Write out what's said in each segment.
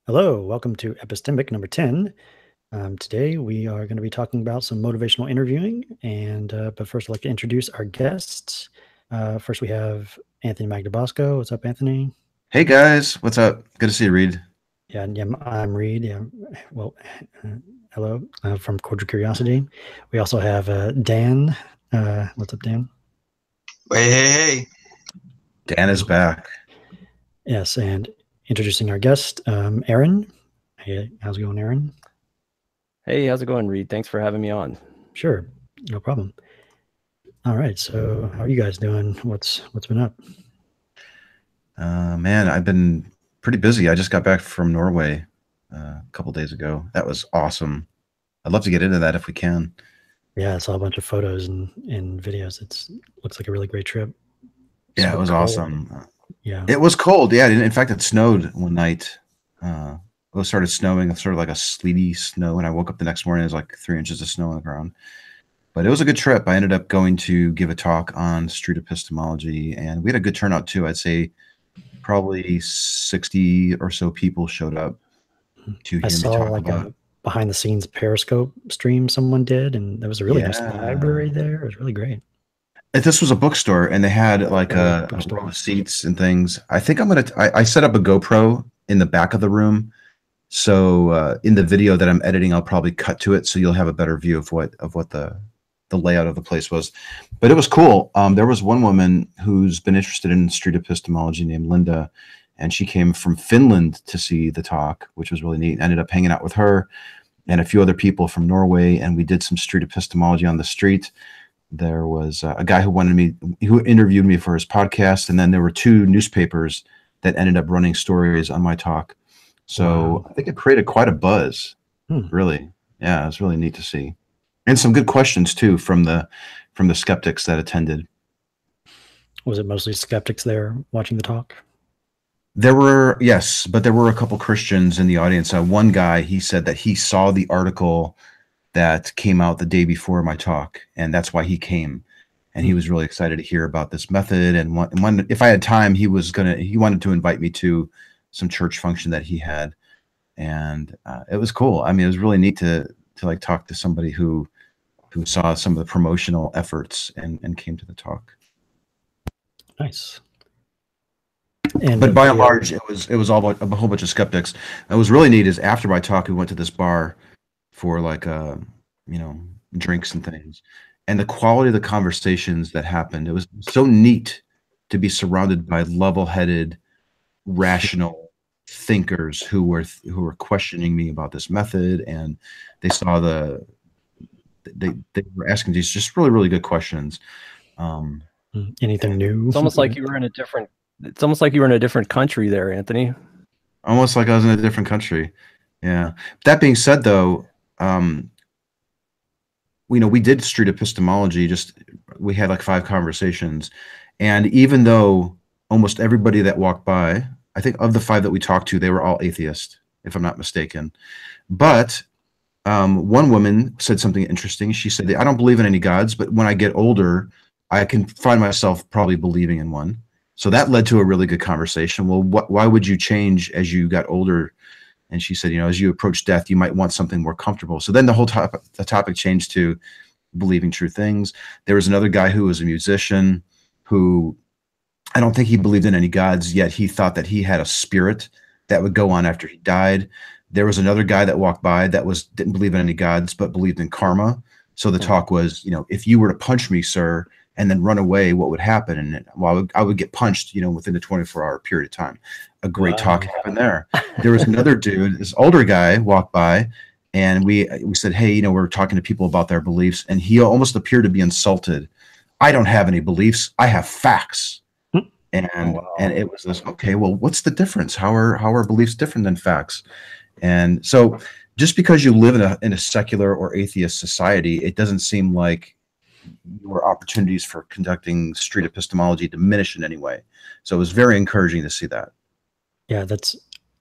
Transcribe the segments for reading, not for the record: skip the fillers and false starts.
Hello, welcome to Epistemic number 10. Today we are going to be talking about some motivational interviewing, and but first I'd like to introduce our guests. First we have Anthony Magdabosco. What's up, Anthony? Hey guys, what's up? Good to see you, Reid. Yeah, I'm Reid. Yeah, well, hello from Cordial Curiosity. We also have Dan. What's up, Dan? Hey. Dan is back. Yes, and introducing our guest, Aaron. Hey, how's it going, Aaron? Hey, how's it going, Reid? Thanks for having me on. Sure, no problem. All right, so how are you guys doing? What's been up? Man, I've been pretty busy. I just got back from Norway a couple days ago. That was awesome. I'd love to get into that if we can. Yeah, I saw a bunch of photos and videos. Looks like a really great trip. Yeah, So it was cold. awesome. Yeah. It was cold. Yeah, in fact, it snowed one night. It started snowing, sort of like a sleety snow, and I woke up the next morning. It was like 3 inches of snow on the ground. But it was a good trip. I ended up going to give a talk on street epistemology, and we had a good turnout too. I'd say probably 60 or so people showed up to hear I me saw talk like about. a behind the scenes Periscope stream someone did, and there was a really nice Yeah. library there. It was really great. This was a bookstore, and they had like a bookstore. row of seats and things. I think I set up a GoPro in the back of the room. So in the video that I'm editing, I'll probably cut to it so you'll have a better view of what the layout of the place was. But it was cool. There was one woman who's been interested in street epistemology named Linda, and she came from Finland to see the talk, which was really neat. I ended up hanging out with her and a few other people from Norway, and we did some street epistemology on the street. There was a guy who interviewed me for his podcast, and then there were two newspapers that ended up running stories on my talk. So Wow. I think it created quite a buzz, really. Yeah, it was really neat to see. And some good questions too from the skeptics that attended. Was it mostly skeptics there watching the talk? There were, yes, but there were a couple Christians in the audience. One guy, he said that he saw the article that came out the day before my talk, and that's why he came. And he was really excited to hear about this method. And if I had time, he wanted to invite me to some church function that he had. And it was cool. I mean, it was really neat to like talk to somebody who saw some of the promotional efforts and came to the talk. Nice. But by and large, it was all about a whole bunch of skeptics. And what was really neat is after my talk, we went to this bar for like drinks and things, and the quality of the conversations that happened, it was so neat to be surrounded by level-headed, rational thinkers who were questioning me about this method, and they saw they were asking these just really, really good questions. Anything new? It's almost like you were in a different country there, Anthony. Almost like I was in a different country. Yeah. That being said, though, we did street epistemology. We had like 5 conversations, and even though almost everybody that walked by, I think of the 5 that we talked to, they were all atheist, if I'm not mistaken. But one woman said something interesting. She said, "I don't believe in any gods, but when I get older, I can find myself probably believing in one." So that led to a really good conversation. Well, why would you change as you got older? And she said, as you approach death, you might want something more comfortable. So then the topic changed to believing true things. There was another guy who was a musician who, I don't think he believed in any gods, yet he thought that he had a spirit that would go on after he died. There was another guy that walked by that didn't believe in any gods, but believed in karma. So the talk was, if you were to punch me, sir, and then run away, what would happen? And I would get punched, within a 24-hour period of time. A great talk happened there. There was another dude, this older guy walked by, and we said, "Hey, we're talking to people about their beliefs," and he almost appeared to be insulted. "I don't have any beliefs. I have facts." And it was this, okay, well, what's the difference? How are beliefs different than facts? And so just because you live in a secular or atheist society, it doesn't seem like your opportunities for conducting street epistemology diminish in any way. So it was very encouraging to see that. Yeah, that's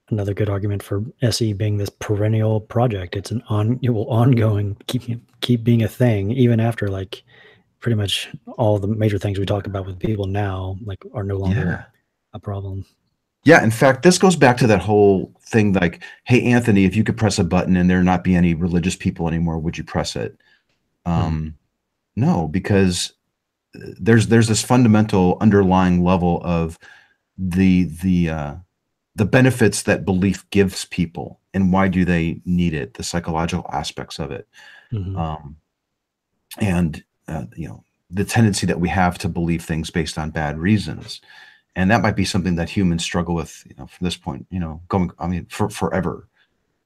another good argument for SE being this perennial project. It will ongoing keep being a thing even after like pretty much all the major things we talk about with people now like are no longer a problem. Yeah, in fact, this goes back to that whole thing like, hey, Anthony, if you could press a button and there not be any religious people anymore, would you press it? No, because there's this fundamental underlying level of the benefits that belief gives people and why do they need it, the psychological aspects of it. And the tendency that we have to believe things based on bad reasons. And that might be something that humans struggle with, from this point, for forever,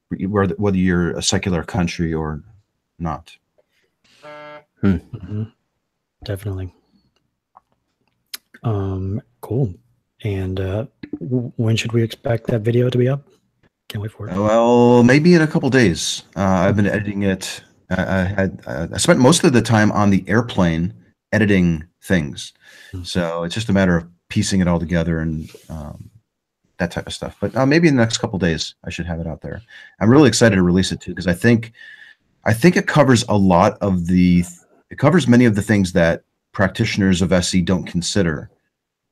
whether you're a secular country or not. Definitely. Cool. And when should we expect that video to be up? Can't wait for it. Well, maybe in a couple days. I've been editing it. I spent most of the time on the airplane editing things. So it's just a matter of piecing it all together and that type of stuff. But maybe in the next couple days, I should have it out there. I'm really excited to release it too, because I think it covers a lot of it covers many of the things that practitioners of SE don't consider.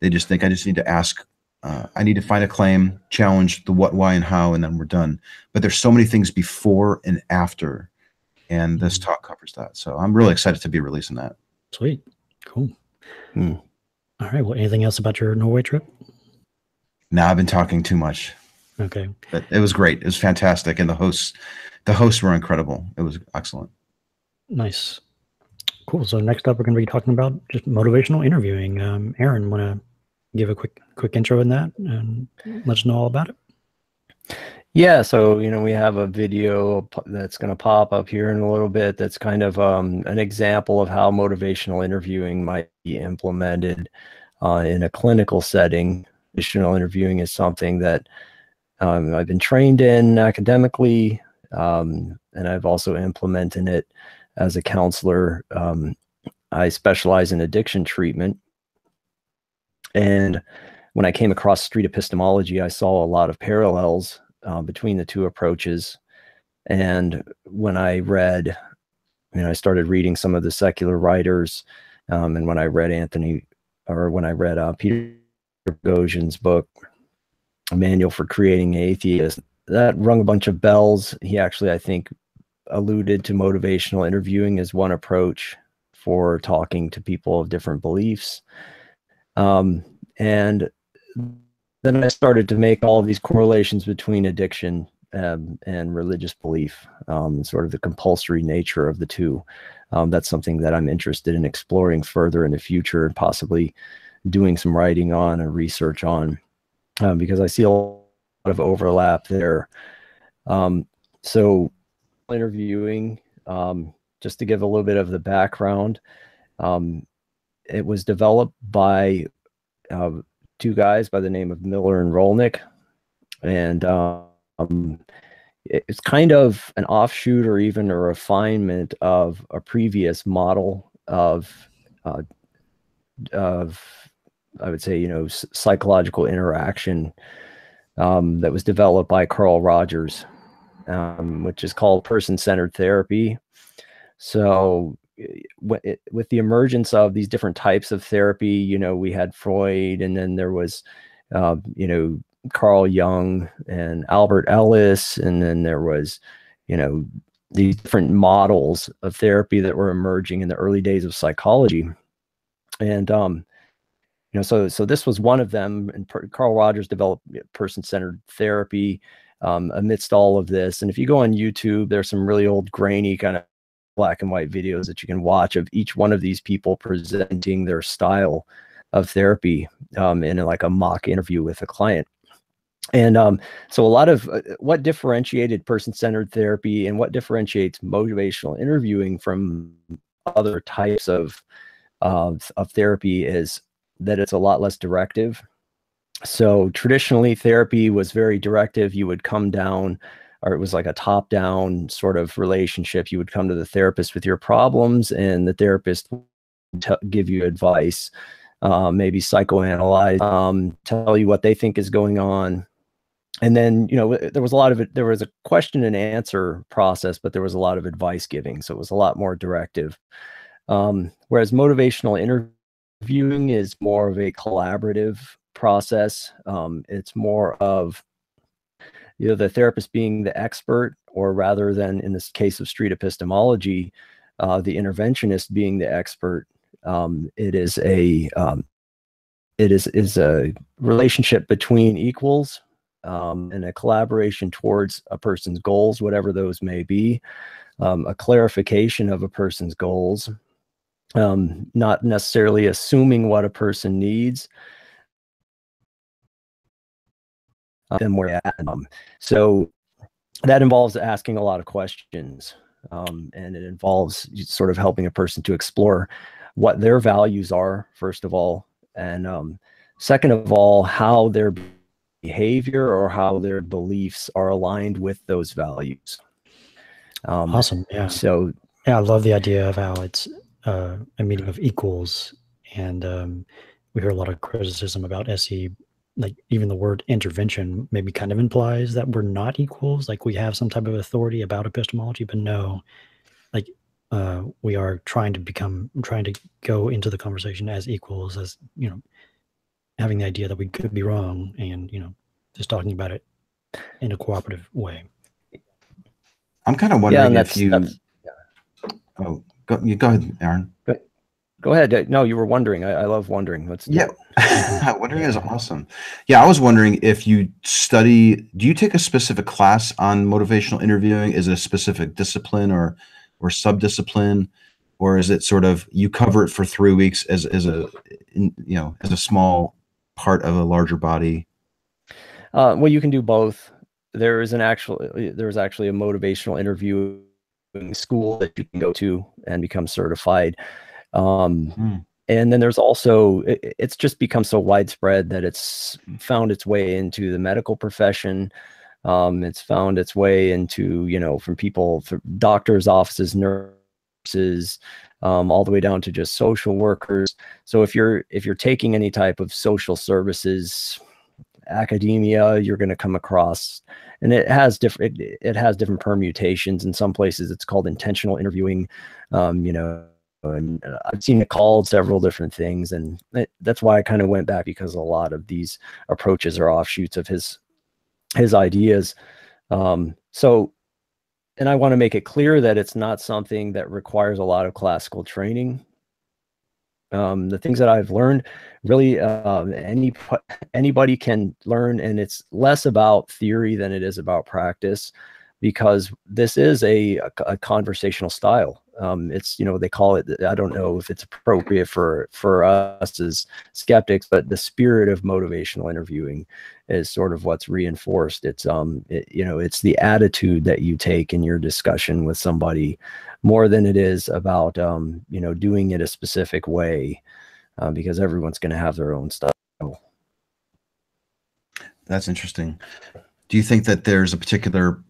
They just think I just need to ask, I need to find a claim, challenge the what, why, and how, and then we're done. But there's so many things before and after, and this talk covers that. So I'm really excited to be releasing that. Sweet. Cool. All right. Well, anything else about your Norway trip? No, I've been talking too much. Okay. But it was great. It was fantastic. And the hosts were incredible. It was excellent. Nice. Cool. So next up, we're going to be talking about just motivational interviewing. Aaron, want to give a quick intro in that and let us know all about it? Yeah, so we have a video that's going to pop up here in a little bit. That's kind of an example of how motivational interviewing might be implemented in a clinical setting. Motivational interviewing is something that I've been trained in academically, and I've also implemented it as a counselor. I specialize in addiction treatment. And when I came across street epistemology, I saw a lot of parallels between the two approaches. And when I read, I started reading some of the secular writers, and when I read Peter Boghossian's book, A Manual for Creating an Atheist, that rung a bunch of bells. He actually, I think, alluded to motivational interviewing as one approach for talking to people of different beliefs. And then I started to make all of these correlations between addiction and religious belief, sort of the compulsory nature of the two. That's something that I'm interested in exploring further in the future and possibly doing some writing on and research on, because I see a lot of overlap there. So interviewing, just to give a little bit of the background, it was developed by two guys by the name of Miller and Rolnick, and it's kind of an offshoot or even a refinement of a previous model of I would say psychological interaction that was developed by Carl Rogers, which is called person-centered therapy. So with the emergence of these different types of therapy, we had Freud, and then there was, Carl Jung and Albert Ellis, and then there was, these different models of therapy that were emerging in the early days of psychology. And, so this was one of them, and Carl Rogers developed person-centered therapy amidst all of this. And if you go on YouTube, there's some really old grainy kind of black and white videos that you can watch of each one of these people presenting their style of therapy in like a mock interview with a client. And so a lot of what differentiated person-centered therapy and what differentiates motivational interviewing from other types of therapy is that it's a lot less directive. So traditionally, therapy was very directive. You would come down, or it was like a top-down sort of relationship. You would come to the therapist with your problems, and the therapist would give you advice, maybe psychoanalyze, tell you what they think is going on. And then, there was a lot of it. There was a question and answer process, but there was a lot of advice giving. So it was a lot more directive. Whereas motivational interviewing is more of a collaborative process. It's more of you know, the therapist being the expert, or rather than in this case of street epistemology, the interventionist being the expert. It is a relationship between equals, and a collaboration towards a person's goals, whatever those may be, a clarification of a person's goals, not necessarily assuming what a person needs. And where at. So that involves asking a lot of questions, and it involves sort of helping a person to explore what their values are, first of all, and second of all, how their behavior or how their beliefs are aligned with those values. Awesome. Yeah. So yeah, I love the idea of how it's a meeting of equals, and we hear a lot of criticism about SE. Like even the word intervention maybe kind of implies that we're not equals, like we have some type of authority about epistemology, but no, like we are trying to go into the conversation as equals, as, you know, having the idea that we could be wrong, and, you know, just talking about it in a cooperative way. I'm kind of wondering if you. Oh, go ahead, Aaron. Go ahead. No, you were wondering. I love wondering. Wondering is awesome. Yeah, I was wondering if you do you take a specific class on motivational interviewing? Is it a specific discipline or sub-discipline, or is it sort of you cover it for 3 weeks as a small part of a larger body? Well, you can do both. There's actually a motivational interviewing school that you can go to and become certified. And then there's also, it's just become so widespread that it's found its way into the medical profession. It's found its way into, you know, from doctors' offices, nurses, all the way down to just social workers. So if you're taking any type of social services, academia, you're going to come across, and it has different permutations. In some places it's called intentional interviewing, you know, and I've seen it called several different things, and that's why I kind of went back, because a lot of these approaches are offshoots of his ideas. So, and I want to make it clear that it's not something that requires a lot of classical training. The things that I've learned, really, anybody can learn, and it's less about theory than it is about practice, because this is a conversational style. It's, you know, they call it, I don't know if it's appropriate for us as skeptics, but the spirit of motivational interviewing is sort of what's reinforced. It's you know, it's the attitude that you take in your discussion with somebody, more than it is about you know, doing it a specific way, because everyone's going to have their own style. That's interesting. Do you think that there's a particular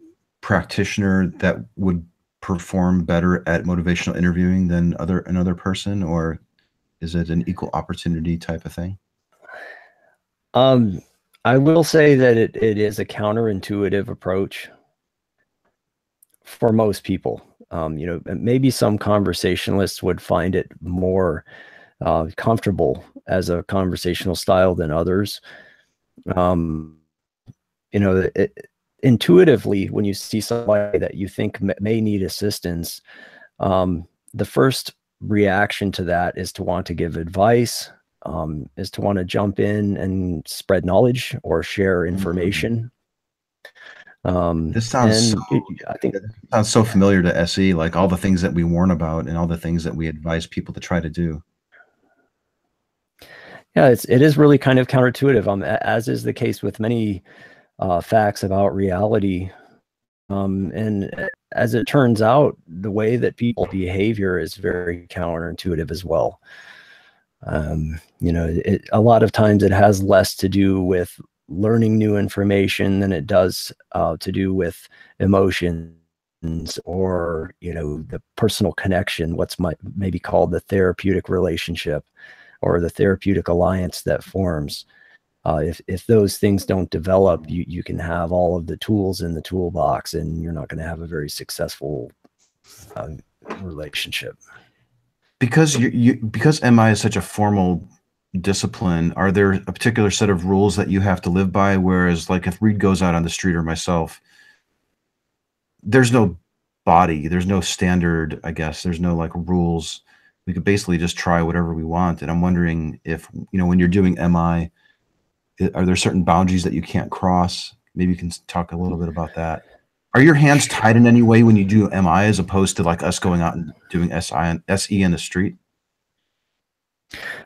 practitioner that would perform better at motivational interviewing than another person, or is it an equal opportunity type of thing? I will say that it is a counterintuitive approach for most people. You know, maybe some conversationalists would find it more comfortable as a conversational style than others. You know, intuitively, when you see somebody that you think may need assistance, the first reaction to that is to want to give advice, is to want to jump in and spread knowledge or share information. This sounds I think it sounds so familiar to SE, like all the things that we warn about and all the things that we advise people to try to do. Yeah, it is really kind of counterintuitive, as is the case with many facts about reality. And as it turns out, the way that people behavior is very counterintuitive as well. You know, a lot of times it has less to do with learning new information than it does to do with emotions, or, you know, the personal connection, what's maybe called the therapeutic relationship, or the therapeutic alliance that forms. If those things don't develop, you can have all of the tools in the toolbox, and you're not going to have a very successful relationship. Because because MI is such a formal discipline, are there a particular set of rules that you have to live by? Whereas like if Reid goes out on the street or myself, there's no body, there's no standard, I guess. There's no like rules. We could basically just try whatever we want. And I'm wondering if, when you're doing MI, are there certain boundaries that you can't cross? Maybe you can talk a little bit about that. Are your hands tied in any way when you do MI as opposed to like us going out and doing SE in the street?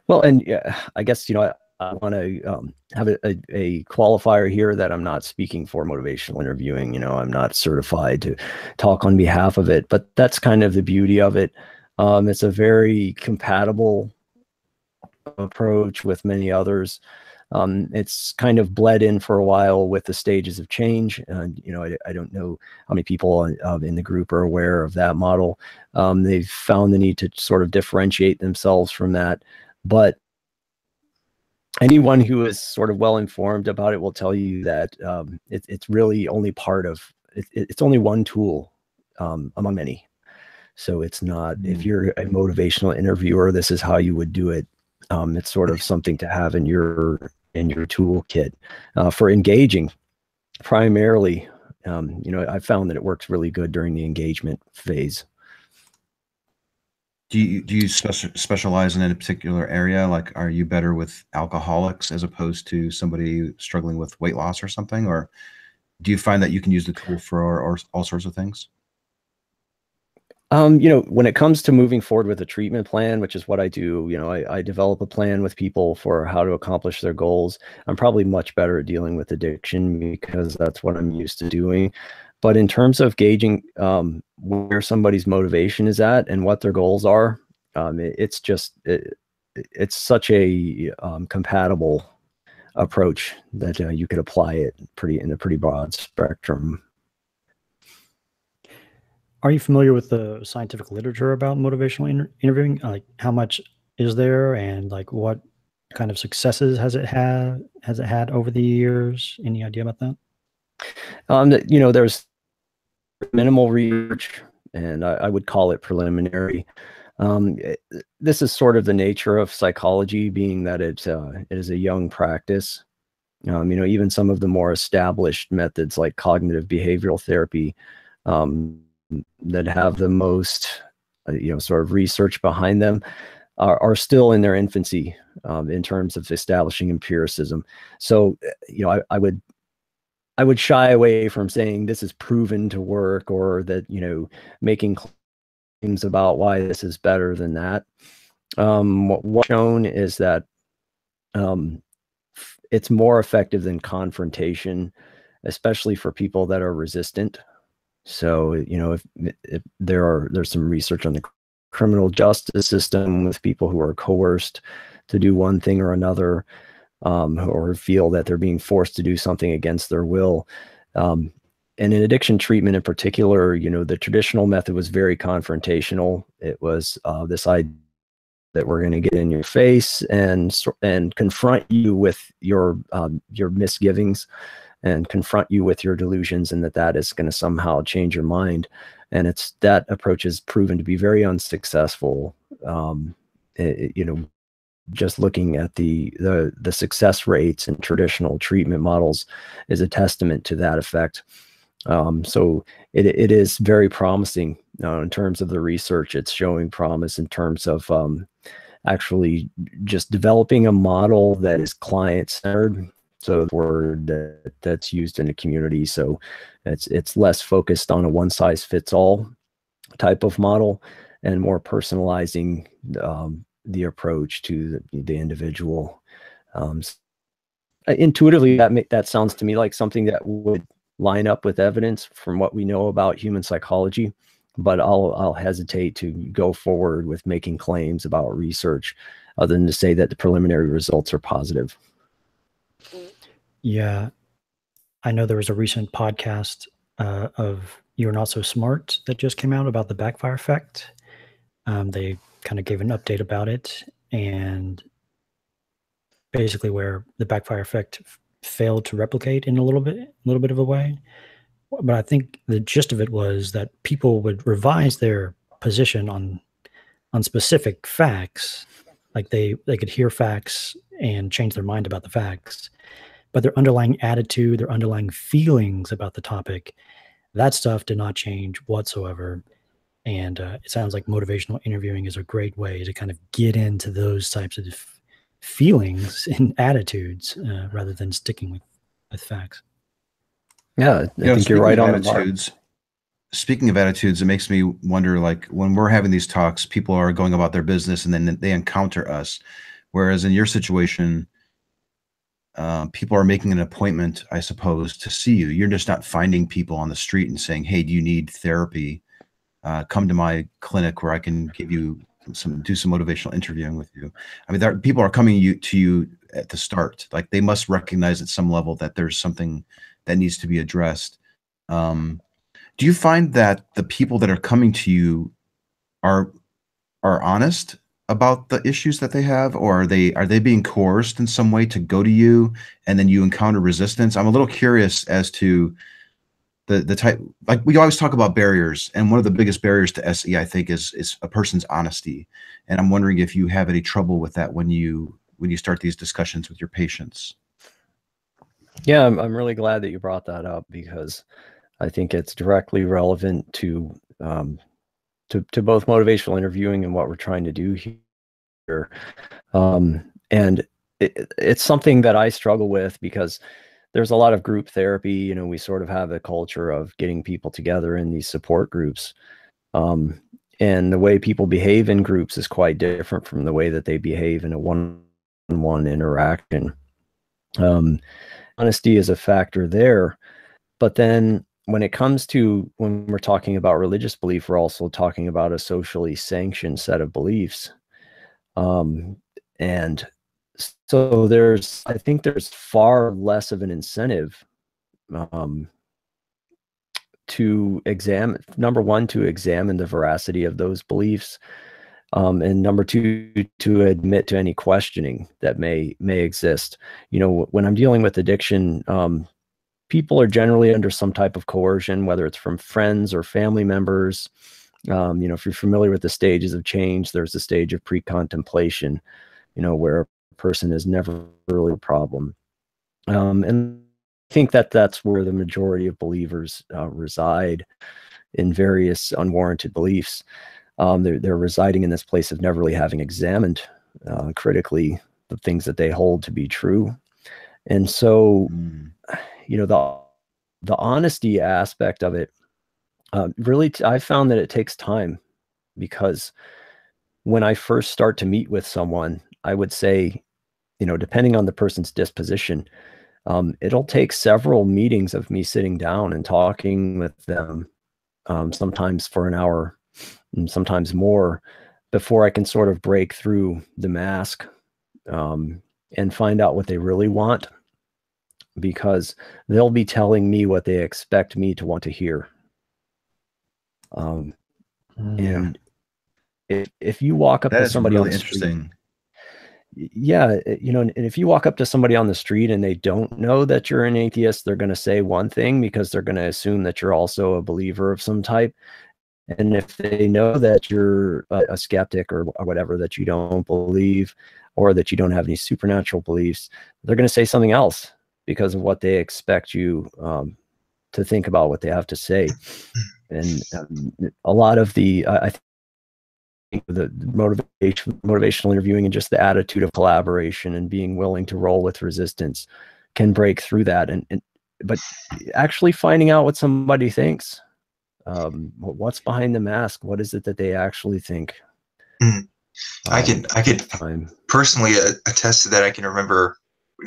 Well, and I guess, I want to have a qualifier here that I'm not speaking for motivational interviewing. I'm not certified to talk on behalf of it, but that's kind of the beauty of it. It's a very compatible approach with many others. It's kind of bled in for a while with the stages of change. I don't know how many people in the group are aware of that model. They've found the need to sort of differentiate themselves from that. But anyone who is sort of well informed about it will tell you that it's really only part of it's only one tool among many. So it's not, if you're a motivational interviewer, this is how you would do it. It's sort of something to have in your toolkit for engaging. Primarily, I found that it works really good during the engagement phase. Do you specialize in a particular area? Like, are you better with alcoholics as opposed to somebody struggling with weight loss or something? Or do you find that you can use the tool for all sorts of things? When it comes to moving forward with a treatment plan, which is what I do, I develop a plan with people for how to accomplish their goals. I'm probably much better at dealing with addiction because that's what I'm used to doing. But in terms of gauging where somebody's motivation is at and what their goals are, it's such a compatible approach that you could apply it in a pretty broad spectrum. Are you familiar with the scientific literature about motivational interviewing? Like, how much is there, and like what kind of successes has it had over the years? Any idea about that? There's minimal research, and I would call it preliminary. This is sort of the nature of psychology, being that it is a young practice. Even some of the more established methods like cognitive behavioral therapy that have the most, sort of research behind them are still in their infancy in terms of establishing empiricism. So, I would shy away from saying this is proven to work, or that, making claims about why this is better than that. What's shown is that it's more effective than confrontation, especially for people that are resistant. So, if there's some research on the criminal justice system with people who are coerced to do one thing or another, or feel that they're being forced to do something against their will. And in addiction treatment in particular, the traditional method was very confrontational. It was this idea that we're going to get in your face and confront you with your misgivings, and confront you with your delusions, and that is going to somehow change your mind. And that approach is proven to be very unsuccessful. Just looking at the success rates in traditional treatment models is a testament to that effect. So it is very promising in terms of the research. It's showing promise in terms of actually just developing a model that is client-centered. So the word that's used in the community. So it's less focused on a one-size-fits-all type of model, and more personalizing the approach to the individual. Intuitively, that sounds to me like something that would line up with evidence from what we know about human psychology. But I'll hesitate to go forward with making claims about research, other than to say that the preliminary results are positive. Yeah, I know there was a recent podcast of You're Not So Smart that just came out about the backfire effect. They kind of gave an update about it, and basically where the backfire effect failed to replicate in a little bit of a way. But I think the gist of it was that people would revise their position on specific facts Like they could hear facts and change their mind about the facts, but their underlying attitude, their underlying feelings about the topic, that stuff did not change whatsoever. And it sounds like motivational interviewing is a great way to kind of get into those types of feelings and attitudes rather than sticking with facts. Yeah, I think you're right on the mark. Speaking of attitudes, it makes me wonder, like when we're having these talks, people are going about their business and then they encounter us. Whereas in your situation, people are making an appointment, I suppose, to see you. You're just not finding people on the street and saying, hey, do you need therapy? Come to my clinic where I can give you do some motivational interviewing with you. I mean, people are coming to you at the start. Like they must recognize at some level that there's something that needs to be addressed. Do you find that the people that are coming to you are honest about the issues that they have, or are they being coerced in some way to go to you, and then you encounter resistance? I'm a little curious as to the type. Like we always talk about barriers, and one of the biggest barriers to SE, I think, is a person's honesty. And I'm wondering if you have any trouble with that when you start these discussions with your patients. Yeah, I'm really glad that you brought that up, because I think it's directly relevant to both motivational interviewing and what we're trying to do here. And it's something that I struggle with, because there's a lot of group therapy. You know, we sort of have a culture of getting people together in these support groups. And the way people behave in groups is quite different from the way that they behave in a one-on-one interaction. Honesty is a factor there. But then when we're talking about religious belief, we're also talking about a socially sanctioned set of beliefs. And so I think there's far less of an incentive to examine, number one, to examine the veracity of those beliefs. And number two, to admit to any questioning that may exist. You know, when I'm dealing with addiction, people are generally under some type of coercion, whether it's from friends or family members. You know, if you're familiar with the stages of change, there's a stage of pre-contemplation, you know, where a person is never really a problem. And I think that that's where the majority of believers reside, in various unwarranted beliefs. They're residing in this place of never really having examined critically the things that they hold to be true. And so, you know, the honesty aspect of it, really, I found that it takes time, because when I first start to meet with someone, I would say, you know, depending on the person's disposition, it'll take several meetings of me sitting down and talking with them, sometimes for an hour and sometimes more, before I can sort of break through the mask and find out what they really want, because they'll be telling me what they expect me to want to hear. And if you walk up to somebody on the street, yeah, you know, and if you walk up to somebody on the street and they don't know that you're an atheist, they're going to say one thing, because they're going to assume that you're also a believer of some type. And if they know that you're a skeptic or whatever, that you don't believe, or that you don't have any supernatural beliefs, they're going to say something else, because of what they expect you to think about what they have to say. And a lot of I think the motivational interviewing and just the attitude of collaboration and being willing to roll with resistance can break through that. But actually finding out what somebody thinks, what's behind the mask, what is it that they actually think? I could personally attest to that. I can remember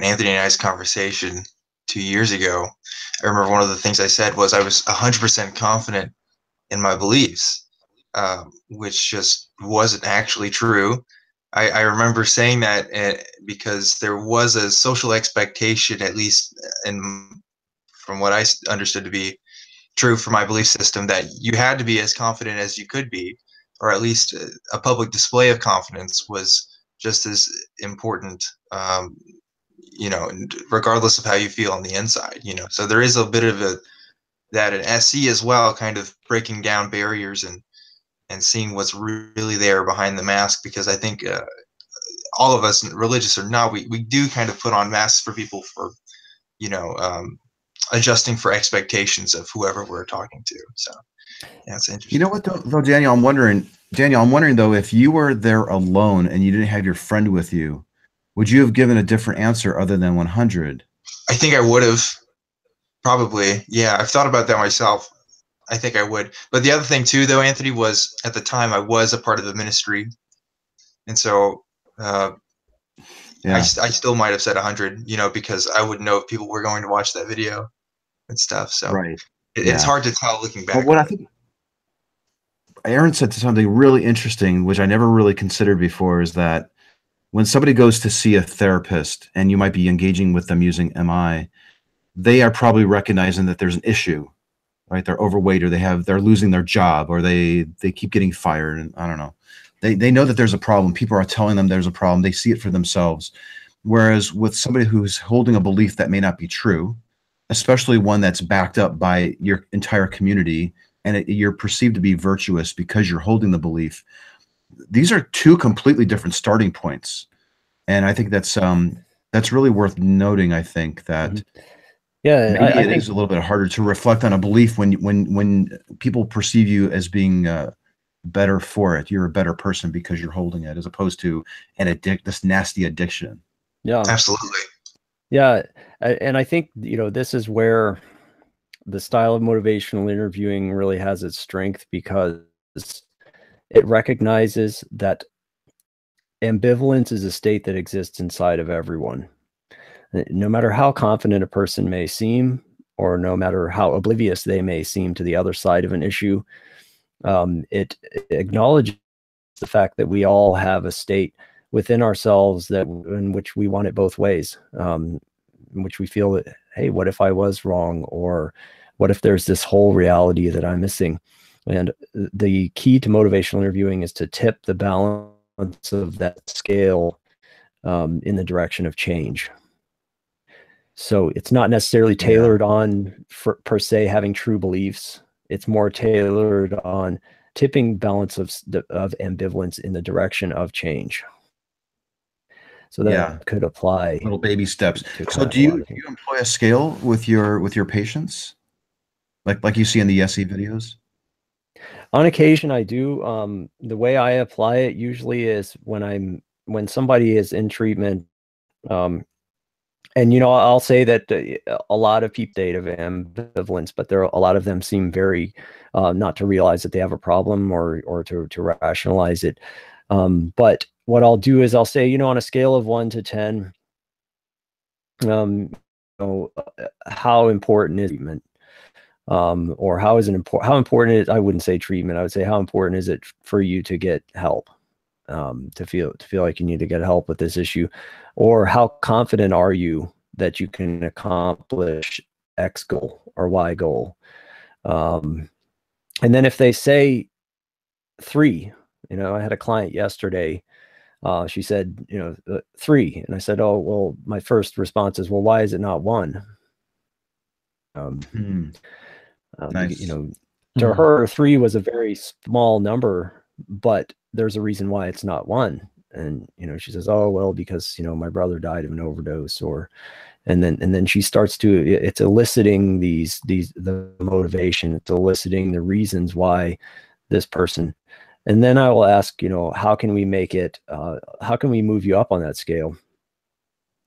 Anthony and I's conversation 2 years ago. I remember one of the things I said was I was 100% confident in my beliefs, which just wasn't actually true. I remember saying that because there was a social expectation, at least from what I understood to be true for my belief system, that you had to be as confident as you could be, or at least a public display of confidence was just as important, you know, regardless of how you feel on the inside, you know. So there is a bit of that in SE as well, kind of breaking down barriers and seeing what's really there behind the mask, because I think all of us, religious or not, we do kind of put on masks for people for, adjusting for expectations of whoever we're talking to. So yeah, it's interesting. You know what though, Daniel, I'm wondering though, if you were there alone and you didn't have your friend with you, would you have given a different answer other than 100? I think I would have, probably. Yeah, I've thought about that myself. I think I would. But the other thing too, though, Anthony, was at the time I was a part of the ministry, and so I still might have said 100, because I wouldn't know if people were going to watch that video and stuff. So right. It's hard to tell looking back. But what I think Aaron said something really interesting, which I never really considered before, is that when somebody goes to see a therapist and you might be engaging with them using MI, they are probably recognizing that there's an issue, right? They're overweight, or they're losing their job, or they keep getting fired, and I don't know. They know that there's a problem. People are telling them there's a problem. They see it for themselves. Whereas with somebody who's holding a belief that may not be true, especially one that's backed up by your entire community, and you're perceived to be virtuous because you're holding the belief, these are two completely different starting points. And I think that's really worth noting. I think that maybe I think is a little bit harder to reflect on a belief when people perceive you as being better for it. You're a better person because you're holding it, as opposed to this nasty addiction. Yeah, absolutely. Yeah, and I think this is where the style of motivational interviewing really has its strength, because it recognizes that ambivalence is a state that exists inside of everyone. No matter how confident a person may seem, or no matter how oblivious they may seem to the other side of an issue, it acknowledges the fact that we all have a state within ourselves in which we want it both ways, in which we feel that, hey, what if I was wrong? Or what if there's this whole reality that I'm missing? And the key to motivational interviewing is to tip the balance of that scale in the direction of change. So it's not necessarily tailored on per se having true beliefs. It's more tailored on tipping balance of ambivalence in the direction of change. So that could apply little baby steps. So do you employ a scale with your patients, like you see in the SE videos? On occasion, I do. The way I apply it usually is when somebody is in treatment, and I'll say that a lot of people state of ambivalence, but a lot of them seem very not to realize that they have a problem or to rationalize it. But what I'll do is I'll say, on a scale of 1 to 10, how important is treatment? Or how important is, I wouldn't say treatment, I would say how important is it for you to get help, to feel like you need to get help with this issue? Or how confident are you that you can accomplish X goal or Y goal? And then if they say 3, I had a client yesterday, she said, 3. And I said, oh, well, my first response is, well, why is it not 1? Nice. To her, 3 was a very small number, but there's a reason why it's not 1. And, she says, oh, well, because, my brother died of an overdose, and then she starts it's eliciting the motivation, it's eliciting the reasons why this person. And then I will ask, how can we make it, how can we move you up on that scale?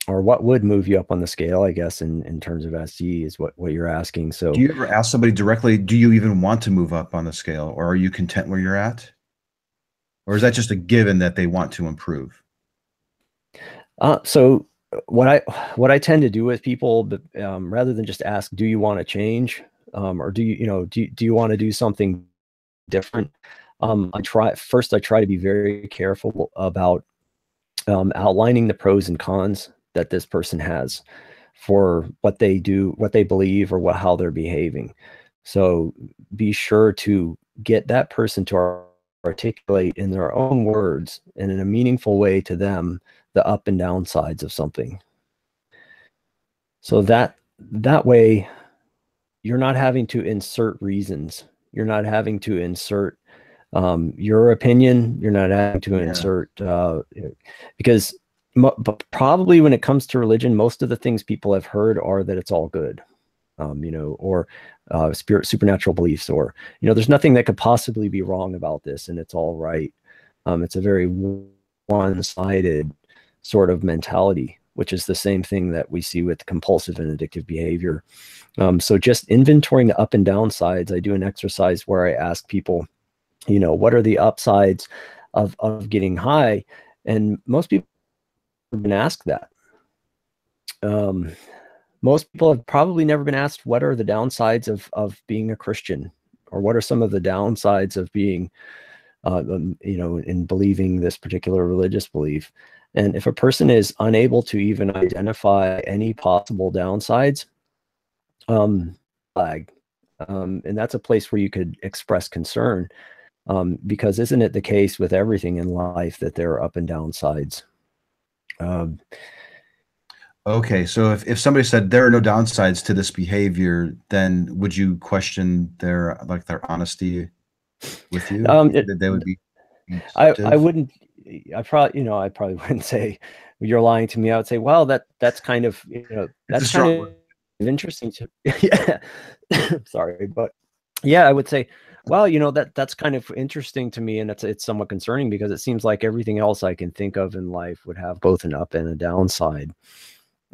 Or what would move you up on the scale, I guess, in terms of SE is what you're asking. So do you ever ask somebody directly, do you even want to move up on the scale, or are you content where you're at? Or is that just a given that they want to improve? So what I tend to do with people, rather than just ask, do you want to change? Or do you want to do something different? I try to be very careful about outlining the pros and cons that this person has for what they do, what they believe, or how they're behaving. So be sure to get that person to articulate in their own words and in a meaningful way to them the up and down sides of something. So that way you're not having to insert reasons. You're not having to insert Your opinion, you're not having to insert, because probably when it comes to religion, most of the things people have heard are that it's all good, or supernatural beliefs, or, there's nothing that could possibly be wrong about this and it's all right. It's a very one-sided sort of mentality, which is the same thing that we see with compulsive and addictive behavior. So just inventorying the up and down sides. I do an exercise where I ask people, what are the upsides of getting high? And most people have been asked that. Most people have probably never been asked, what are the downsides of being a Christian? Or what are some of the downsides of being, in believing this particular religious belief? And if a person is unable to even identify any possible downsides, flag. And that's a place where you could express concern, because isn't it the case with everything in life that there are up and down sides? Okay, so if somebody said there are no downsides to this behavior, then would you question their honesty with you? That they would be. I wouldn't. I probably wouldn't say you're lying to me. I would say, well, that's kind of that's kind of interesting to. Yeah, sorry, but yeah, I would say, well, that's kind of interesting to me, and it's somewhat concerning because it seems like everything else I can think of in life would have both an up and a downside.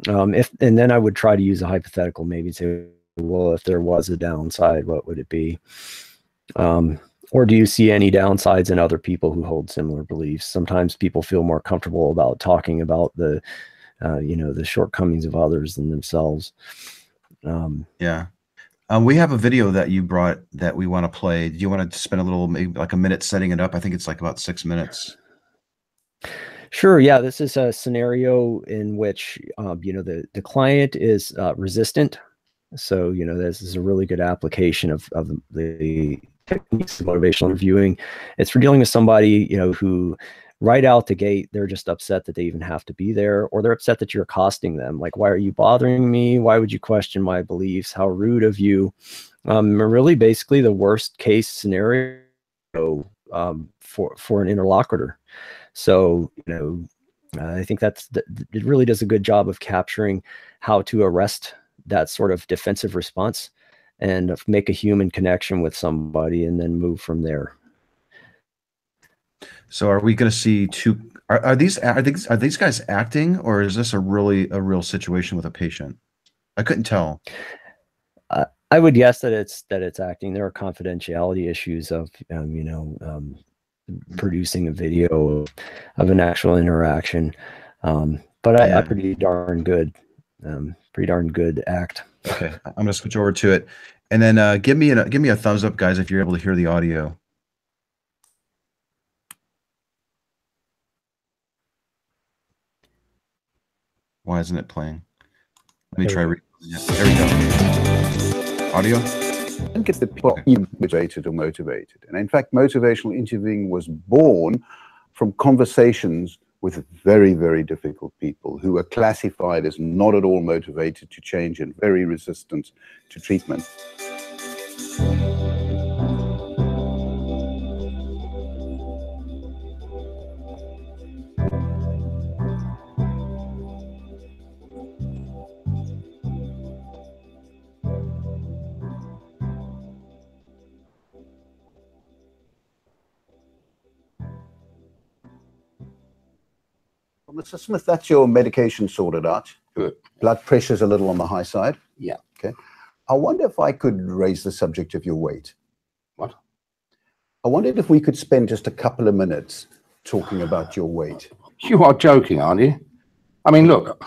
And then I would try to use a hypothetical, maybe say, well, if there was a downside, what would it be? Or do you see any downsides in other people who hold similar beliefs? Sometimes people feel more comfortable about talking about the shortcomings of others than themselves. We have a video that you brought that we want to play. Do you want to spend maybe like a minute setting it up? I think it's like about 6 minutes. Sure. Yeah, this is a scenario in which the client is resistant. So this is a really good application of the techniques of motivational interviewing. It's for dealing with somebody who right out the gate, they're just upset that they even have to be there, or they're upset that you're accosting them. Like, why are you bothering me? Why would you question my beliefs? How rude of you. Really basically the worst case scenario for an interlocutor. So, I think it really does a good job of capturing how to arrest that sort of defensive response and make a human connection with somebody and then move from there. So are we going to see are these guys acting, or is this a real situation with a patient? I couldn't tell. I would guess that it's acting. There are confidentiality issues of, producing a video of an actual interaction. But I pretty darn good act. Okay, I'm gonna switch over to it, and then give me a thumbs up, guys, if you're able to hear the audio. Why isn't it playing? Let me try. There we go. Audio. I think it's the people motivated or motivated, and in fact, motivational interviewing was born from conversations with very, very difficult people who were classified as not at all motivated to change and very resistant to treatment. Mr. Smith, that's your medication sorted out. Good. Blood pressure's a little on the high side. Yeah. Okay. I wonder if I could raise the subject of your weight. What? I wondered if we could spend just a couple of minutes talking about your weight. You are joking, aren't you? I mean, look,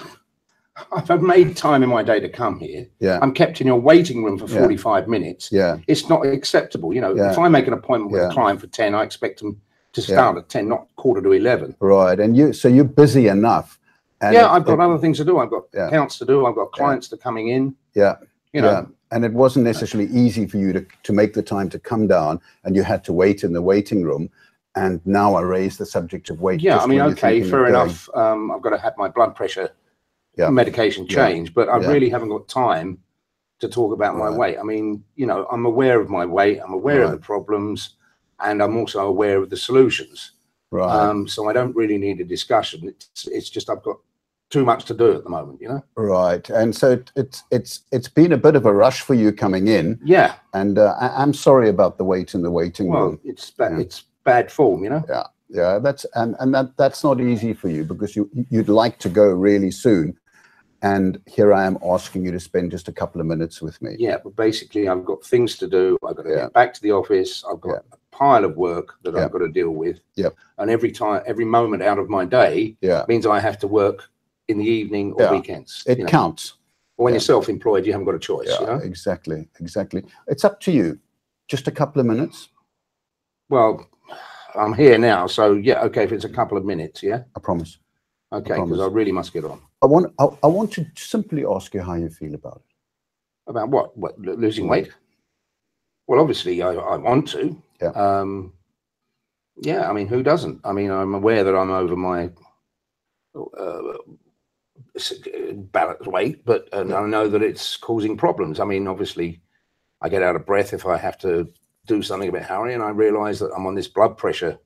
I've made time in my day to come here. Yeah. I'm kept in your waiting room for 45 minutes. Yeah. It's not acceptable. If I make an appointment with a client for 10, I expect them to start at 10, not quarter to 11. Right, and so you're busy enough. And I've got other things to do. I've got accounts to do. I've got clients that are coming in. Yeah, and it wasn't necessarily easy for you to make the time to come down, and you had to wait in the waiting room. And now I raise the subject of weight. Yeah, I mean, okay, fair enough. I've got to have my blood pressure medication changed, but I really haven't got time to talk about my weight. I mean, I'm aware of my weight. I'm aware of the problems. and I'm also aware of the solutions. Right. So I don't really need a discussion. It's just I've got too much to do at the moment, you know. Right. And so it's been a bit of a rush for you coming in. Yeah. And I'm sorry about the wait in the waiting room. It's bad form, you know. Yeah. Yeah. That's not easy for you, because you'd like to go really soon. And here I am asking you to spend just a couple of minutes with me. Yeah, but basically I've got things to do. I've got to get back to the office. I've got a pile of work that I've got to deal with. Yep. And every moment out of my day means I have to work in the evening or weekends. It counts. When you're self-employed, you haven't got a choice. Yeah, you know? Exactly. It's up to you. Just a couple of minutes. Well, I'm here now, so yeah, okay, if it's a couple of minutes, yeah? I promise. Okay, because I really must get on. I want to simply ask you how you feel about it. About what? What, losing weight? Well, obviously, I want to. Yeah. Yeah, I mean, who doesn't? I mean, I'm aware that I'm over my balance weight, but I know that it's causing problems. I mean, obviously, I get out of breath if I have to do something a bit hurry, and I realize that I'm on this blood pressure.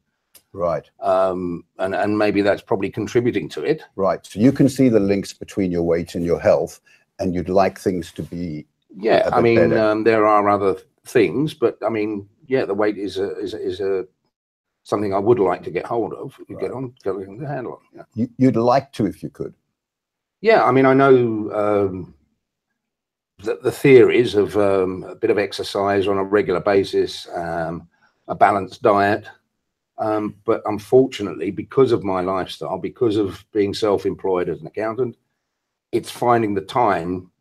Right. And maybe that's probably contributing to it. Right. So you can see the links between your weight and your health, and you'd like things to be. Yeah. I mean, there are other things, but I mean, yeah, the weight is something I would like to get hold of. Get on the handle on. Yeah. You'd like to, if you could. Yeah. I mean, I know the theories of a bit of exercise on a regular basis, a balanced diet. But unfortunately, because of my lifestyle, because of being self-employed as an accountant, it's finding the time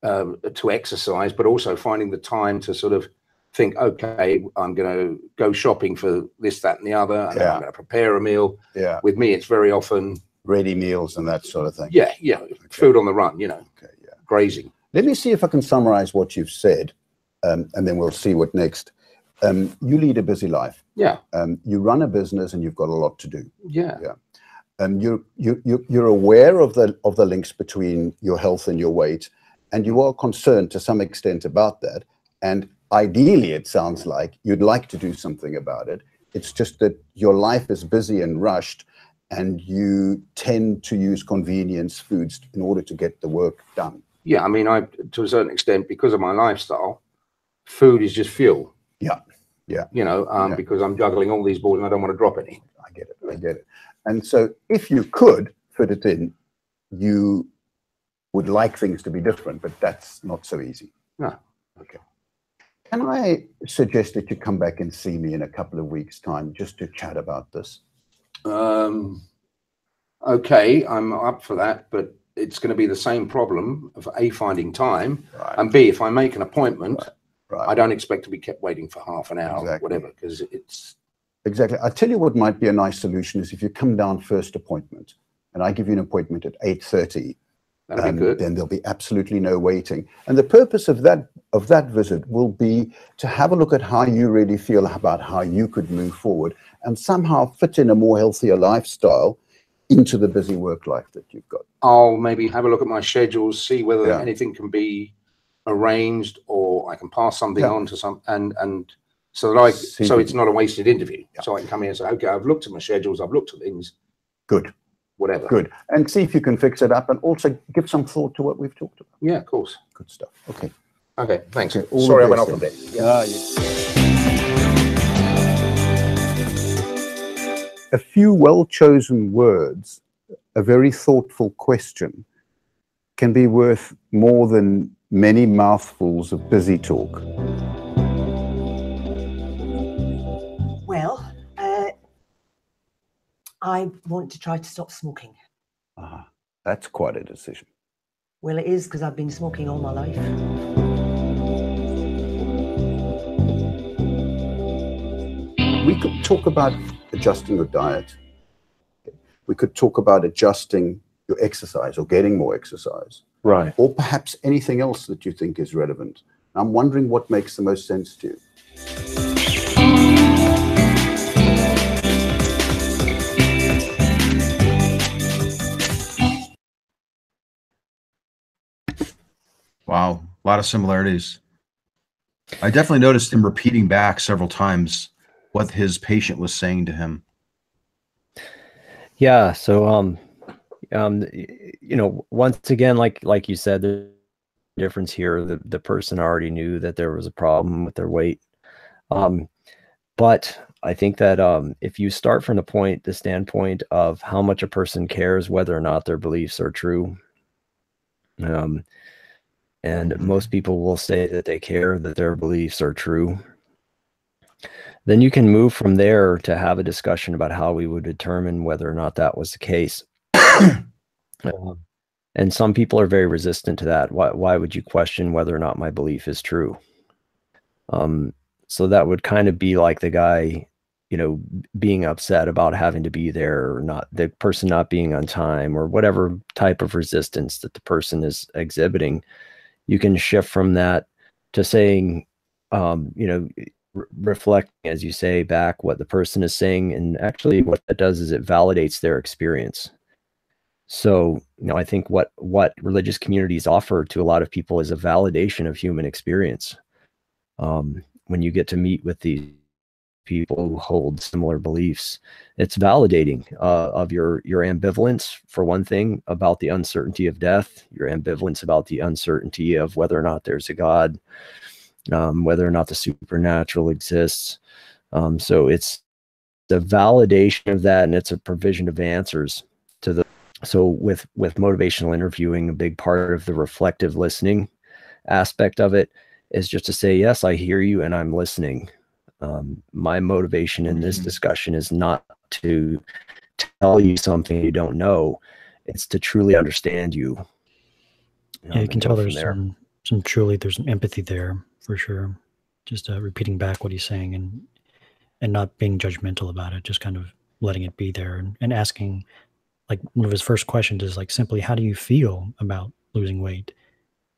to exercise, but also finding the time to sort of think, okay, I'm going to go shopping for this, that, and the other, and I'm going to prepare a meal. Yeah. With me, it's very often ready meals and that sort of thing. Yeah, yeah. Okay. Food on the run, you know. Okay, yeah. Grazing. Let me see if I can summarize what you've said, and then we'll see what next. You lead a busy life. Yeah. You run a business and you've got a lot to do. Yeah. Yeah. You're aware of the links between your health and your weight, and you are concerned to some extent about that. And ideally, it sounds like you'd like to do something about it. It's just that your life is busy and rushed, and you tend to use convenience foods in order to get the work done. Yeah, I mean, to a certain extent, because of my lifestyle, food is just fuel. Yeah, yeah. You know, because I'm juggling all these balls and I don't want to drop any. I get it. And so if you could fit it in, you would like things to be different, but that's not so easy. No. Okay. Can I suggest that you come back and see me in a couple of weeks' time just to chat about this? Okay, I'm up for that, but it's going to be the same problem of A, finding time, right, and B, if I make an appointment, right, I don't expect to be kept waiting for half an hour, or whatever, because it's... Exactly. I'll tell you what might be a nice solution is if you come down first appointment, and I give you an appointment at 8:30. That'd be good. Then there'll be absolutely no waiting. And the purpose of that visit will be to have a look at how you really feel about how you could move forward and somehow fit in a more healthier lifestyle into the busy work life that you've got. I'll maybe have a look at my schedules, see whether anything can be arranged, or I can pass something on to some, and so that so it's not a wasted interview. So I can come here and say, okay, I've looked at my schedules, I've looked at things. Good. Whatever. Good. And see if you can fix it up and also give some thought to what we've talked about. Yeah, of course. Good stuff. Okay. Okay, thanks. Okay, sorry I went off a bit. A few well-chosen words, a very thoughtful question, can be worth more than many mouthfuls of busy talk. Well, I want to try to stop smoking. That's quite a decision. Well, it is, because I've been smoking all my life. We could talk about adjusting your diet. We could talk about adjusting your exercise or getting more exercise. Right. Or perhaps anything else that you think is relevant. I'm wondering what makes the most sense to you. Wow, a lot of similarities. I definitely noticed him repeating back several times what his patient was saying to him. Yeah. So, you know, once again, like you said, the difference here, the person already knew that there was a problem with their weight. But I think that if you start from the standpoint of how much a person cares whether or not their beliefs are true, and most people will say that they care that their beliefs are true, then you can move from there to have a discussion about how we would determine whether or not that was the case. And some people are very resistant to that. Why would you question whether or not my belief is true? So that would kind of be like the guy, you know, being upset about having to be there, or not, the person not being on time, or whatever type of resistance that the person is exhibiting. You can shift from that to saying, you know, reflecting, as you say, back what the person is saying. And actually what that does is it validates their experience. So, you know, I think what religious communities offer to a lot of people is a validation of human experience. When you get to meet with these people who hold similar beliefs, it's validating of your ambivalence, for one thing, about the uncertainty of death, your ambivalence about the uncertainty of whether or not there's a God, whether or not the supernatural exists. So it's the validation of that, and it's a provision of answers to the. So with motivational interviewing, a big part of the reflective listening aspect of it is just to say, yes, I hear you and I'm listening. My motivation in this discussion is not to tell you something you don't know. It's to truly understand you. Yeah, you can tell there's some empathy there for sure. Just repeating back what he's saying and not being judgmental about it, just kind of letting it be there and asking, like, one of his first questions is like simply, how do you feel about losing weight?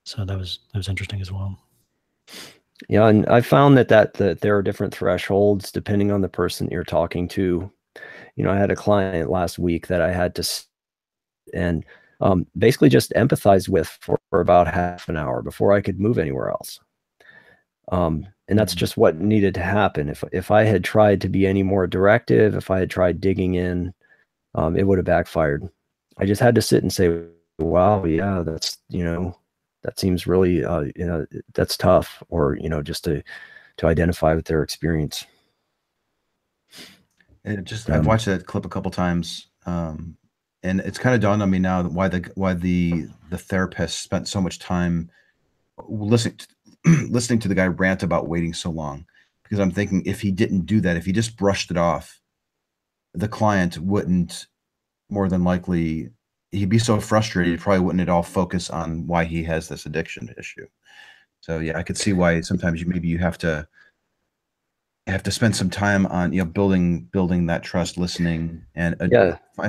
So that was interesting as well. Yeah, and I found that there are different thresholds depending on the person you're talking to. You know, I had a client last week that I had to and basically just empathize with for about half an hour before I could move anywhere else. And that's just what needed to happen. If I had tried to be any more directive, if I had tried digging in, it would have backfired. I just had to sit and say, wow, yeah, that's, you know, that seems really, you know, that's tough, or, you know, just to identify with their experience. I've watched that clip a couple times, and it's kind of dawned on me now why the therapist spent so much time listening to the guy rant about waiting so long, because I'm thinking, if he didn't do that, if he just brushed it off, the client wouldn't, more than likely, he'd be so frustrated, he probably wouldn't at all focus on why he has this addiction issue. So yeah, I could see why sometimes you have to spend some time on, you know, building that trust, listening, and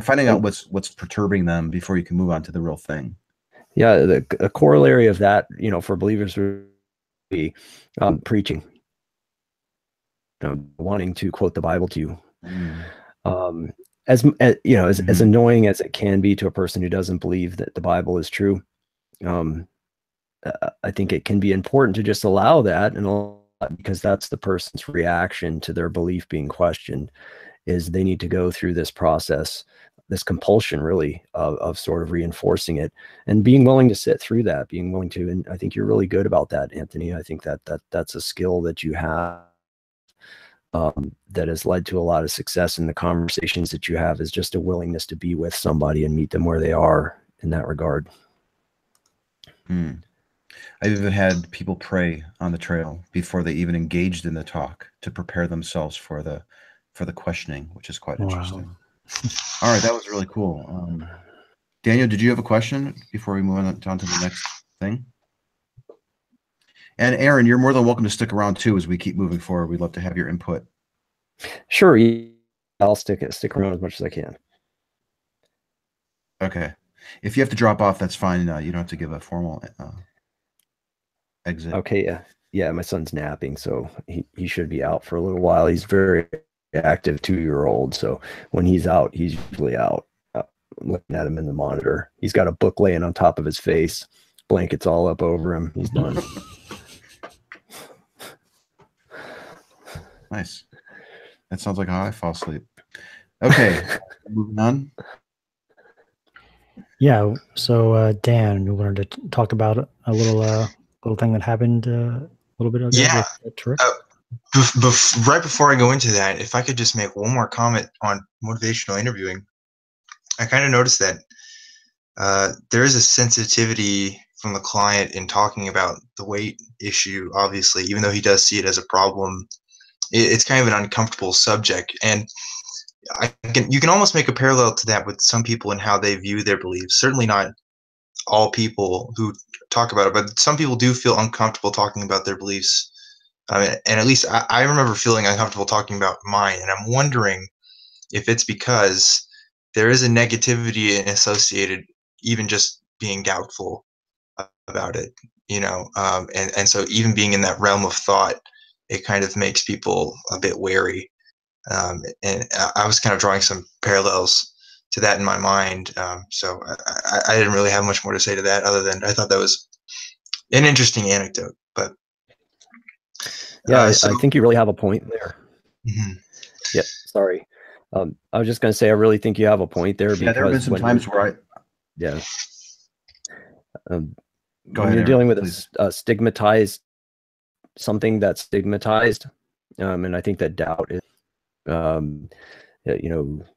finding out what's perturbing them before you can move on to the real thing. Yeah, a corollary of that, you know, for believers would be preaching, you know, wanting to quote the Bible to you. As you know, as annoying as it can be to a person who doesn't believe that the Bible is true, I think it can be important to just allow that, and because that's the person's reaction to their belief being questioned, is they need to go through this process, this compulsion really of sort of reinforcing it, and being willing to sit through that, being willing to. And I think you're really good about that, Anthony. I think that's a skill that you have. That has led to a lot of success in the conversations that you have, is just a willingness to be with somebody and meet them where they are in that regard. I've even had people pray on the trail before they even engaged in the talk to prepare themselves for the questioning, which is quite interesting. All right, that was really cool. Daniel, did you have a question before we move on to the next thing? And Aaron, you're more than welcome to stick around too as we keep moving forward. We'd love to have your input. Sure, I'll stick around as much as I can. Okay. If you have to drop off, that's fine. You don't have to give a formal exit. Okay, yeah. My son's napping, so he should be out for a little while. He's very active 2-year-old, so when he's out, he's usually out. Looking at him in the monitor. He's got a book laying on top of his face, blankets all up over him. He's done. Nice. That sounds like how I fall asleep. Okay, moving on. Yeah. So Dan, you wanted to talk about a little thing that happened a little bit ago with Turek? Right before I go into that, if I could just make one more comment on motivational interviewing, I kind of noticed that there is a sensitivity from the client in talking about the weight issue. Obviously, even though he does see it as a problem, it's kind of an uncomfortable subject, and you can almost make a parallel to that with some people and how they view their beliefs. Certainly not all people who talk about it, but some people do feel uncomfortable talking about their beliefs. And at least I remember feeling uncomfortable talking about mine, and I'm wondering if it's because there is a negativity associated, even just being doubtful about it, and so even being in that realm of thought, it kind of makes people a bit wary. And I was kind of drawing some parallels to that in my mind. So I didn't really have much more to say to that, other than I thought that was an interesting anecdote. But yeah, I think you really have a point there. Mm-hmm. Yeah, sorry. I was just going to say, I really think you have a point there. Yeah, there have been some times where when you're dealing with a stigmatized, something that's stigmatized, and I think that doubt is,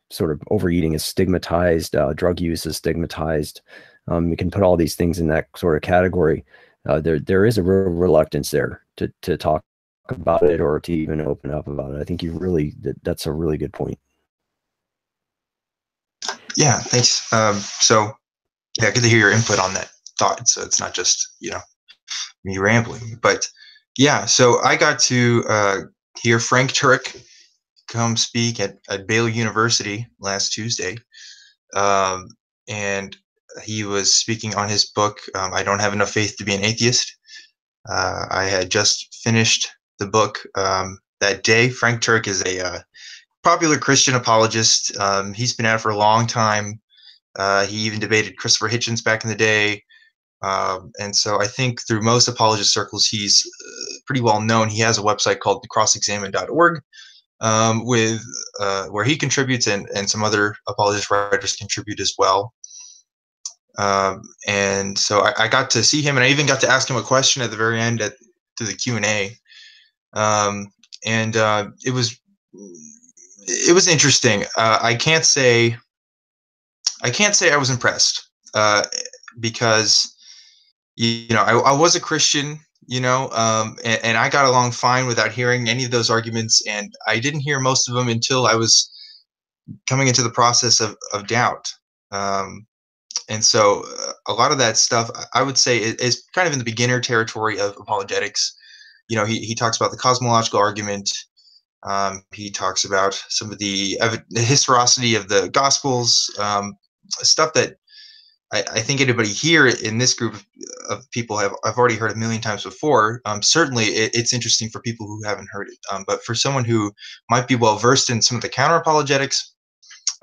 sort of overeating is stigmatized, drug use is stigmatized. You can put all these things in that sort of category. There is a real reluctance there to talk about it or to even open up about it. I think that's a really good point. Yeah, thanks. So yeah, good to hear your input on that thought. So it's not just, me rambling, but yeah, so I got to hear Frank Turek come speak at Baylor University last Tuesday. And he was speaking on his book, I Don't Have Enough Faith to Be an Atheist. I had just finished the book that day. Frank Turek is a popular Christian apologist. He's been at it for a long time. He even debated Christopher Hitchens back in the day. And so I think through most apologist circles, he's pretty well known. He has a website called crossexamine.org, where he contributes and some other apologist writers contribute as well. And so I got to see him, and I even got to ask him a question at the very end to the Q&A. And it was interesting. I can't say I was impressed, because I was a Christian, and I got along fine without hearing any of those arguments, and I didn't hear most of them until I was coming into the process of doubt. And so a lot of that stuff, I would say, is kind of in the beginner territory of apologetics. He talks about the cosmological argument. He talks about some of the historicity of the Gospels, stuff that I think anybody here in this group of people I've already heard a million times before. Certainly, it's interesting for people who haven't heard it. But for someone who might be well versed in some of the counter apologetics,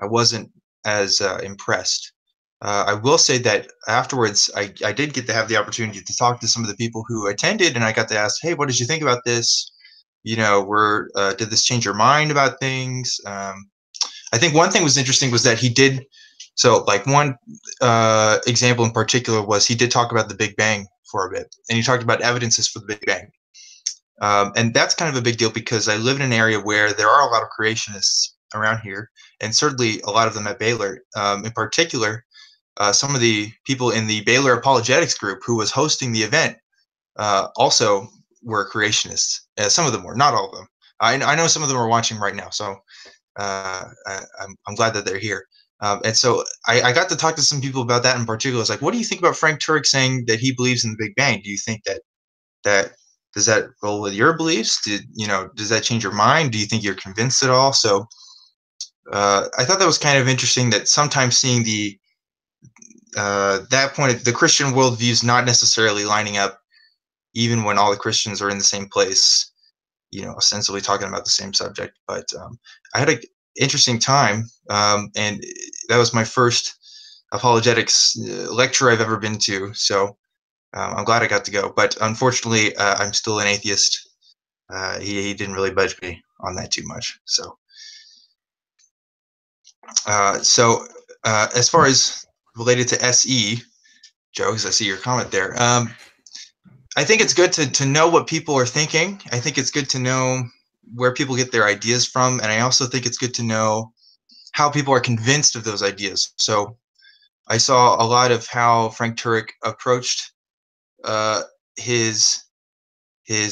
I wasn't as impressed. I will say that afterwards, I did get to have the opportunity to talk to some of the people who attended, and I got to ask, "Hey, what did you think about this? Did this change your mind about things?" I think one thing was interesting was that he did. So, like, one example in particular was he did talk about the Big Bang for a bit, and he talked about evidences for the Big Bang. And that's kind of a big deal because I live in an area where there are a lot of creationists around here, and certainly a lot of them at Baylor. In particular, some of the people in the Baylor apologetics group who was hosting the event also were creationists. Some of them were, not all of them. I know some of them are watching right now, so I'm glad that they're here. And so I got to talk to some people about that in particular. It's like, what do you think about Frank Turek saying that he believes in the Big Bang? Do you think that does that roll with your beliefs? Does that change your mind? Do you think you're convinced at all? So I thought that was kind of interesting, that sometimes seeing that point, the Christian worldview is not necessarily lining up, even when all the Christians are in the same place, ostensibly talking about the same subject. But I had an interesting time, and that was my first apologetics lecture I've ever been to. So I'm glad I got to go. But unfortunately, I'm still an atheist. He didn't really budge me on that too much. So So as far as related to SE, Joe, because I see your comment there, I think it's good to know what people are thinking. I think it's good to know where people get their ideas from, and I also think it's good to know how people are convinced of those ideas. So I saw a lot of how Frank Turek approached his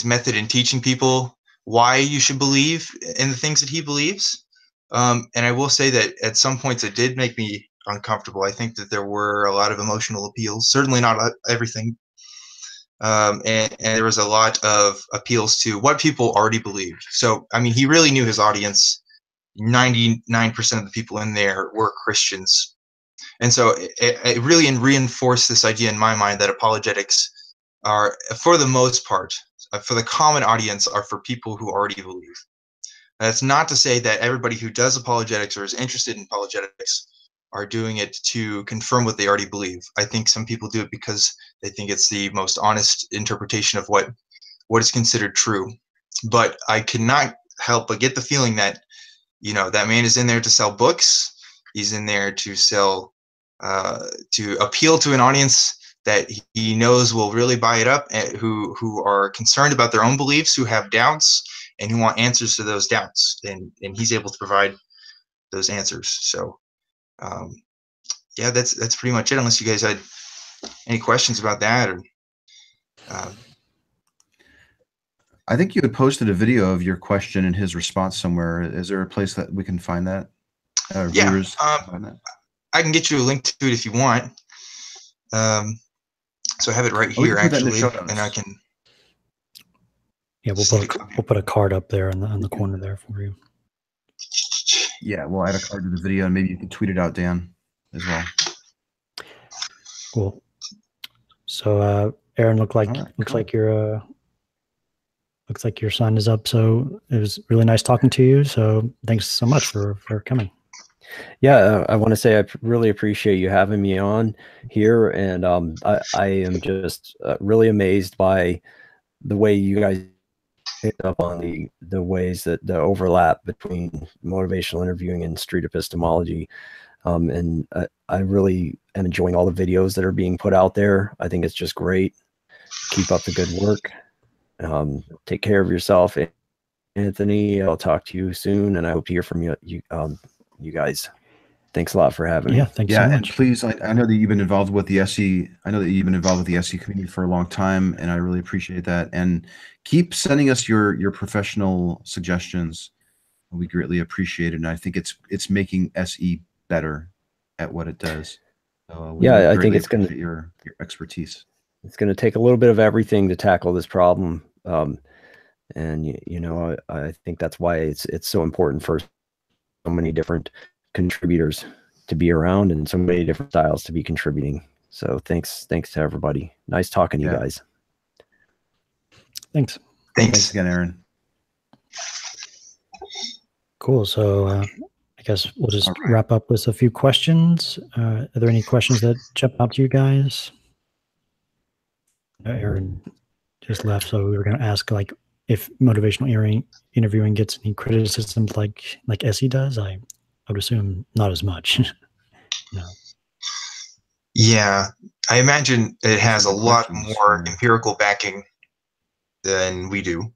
method in teaching people why you should believe in the things that he believes. And I will say that at some points it did make me uncomfortable. I think that there were a lot of emotional appeals, certainly not everything. And there was a lot of appeals to what people already believed. So, I mean, he really knew his audience. 99% of the people in there were Christians. And so it really reinforced this idea in my mind that apologetics are, for the most part, for the common audience, are for people who already believe. That's not to say that everybody who does apologetics or is interested in apologetics are doing it to confirm what they already believe. I think some people do it because they think it's the most honest interpretation of what is considered true. But I cannot help but get the feeling that, you know, that man is in there to sell books. He's in there to sell, to appeal to an audience that he knows will really buy it up, and who are concerned about their own beliefs, who have doubts, and who want answers to those doubts. And he's able to provide those answers. So, yeah, that's pretty much it. Unless you guys had any questions about that, or. I think you had posted a video of your question and his response somewhere. Is there a place that we can find that? Yeah, viewers find that? I can get you a link to it if you want. So I have it right here, actually, and I can. Yeah, we'll put a card up there on the corner there for you. Yeah, we'll add a card to the video, and maybe you can tweet it out, Dan, as well. Cool. So, Aaron, looks like your sun is up. So it was really nice talking to you. So thanks so much for coming. Yeah, I want to say I really appreciate you having me on here, and I am just really amazed by the way you guys picked up on the ways that the overlap between motivational interviewing and street epistemology. And I really am enjoying all the videos that are being put out there. I think it's just great. Keep up the good work. Take care of yourself, Anthony. I'll talk to you soon, and I hope to hear from you guys. Thanks a lot for having me. Yeah, thanks so much. And please, I know that you've been involved with the SE. I know that you've been involved with the SE community for a long time, and I really appreciate that. And keep sending us your professional suggestions. We greatly appreciate it, and I think it's making SE better at what it does. So yeah, I think it's going to your expertise. It's going to take a little bit of everything to tackle this problem, and you know, I think that's why it's so important for so many different contributors to be around and so many different styles to be contributing. So thanks to everybody. Nice talking to you guys. Thanks again, Aaron. Cool. So I guess we'll just wrap up with a few questions. Are there any questions that jump out to you guys? Aaron just left, so we were going to ask, like, if motivational interviewing gets any criticisms like SE does. I would assume not as much. No. Yeah, I imagine it has a lot more empirical backing than we do.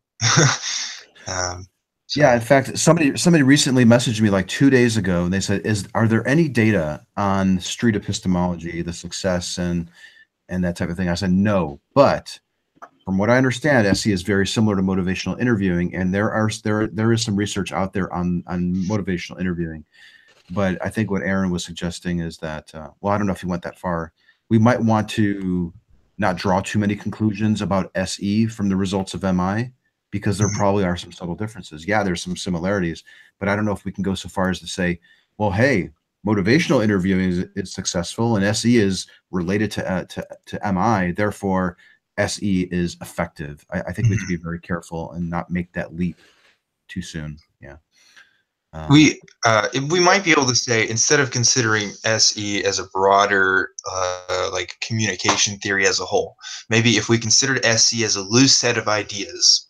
Yeah, in fact, somebody recently messaged me like 2 days ago, and they said, are there any data on street epistemology, the success and that type of thing? I said, no, but from what I understand, SE is very similar to motivational interviewing, and there is some research out there on motivational interviewing. But I think what Aaron was suggesting is that, well, I don't know if he went that far. We might want to not draw too many conclusions about SE from the results of MI, because there probably are some subtle differences. Yeah, there's some similarities, but I don't know if we can go so far as to say, well, hey, motivational interviewing is successful and SE is related to MI, therefore SE is effective. I think we have to be very careful and not make that leap too soon. Yeah. We might be able to say, instead of considering SE as a broader like communication theory as a whole, maybe if we considered SE as a loose set of ideas,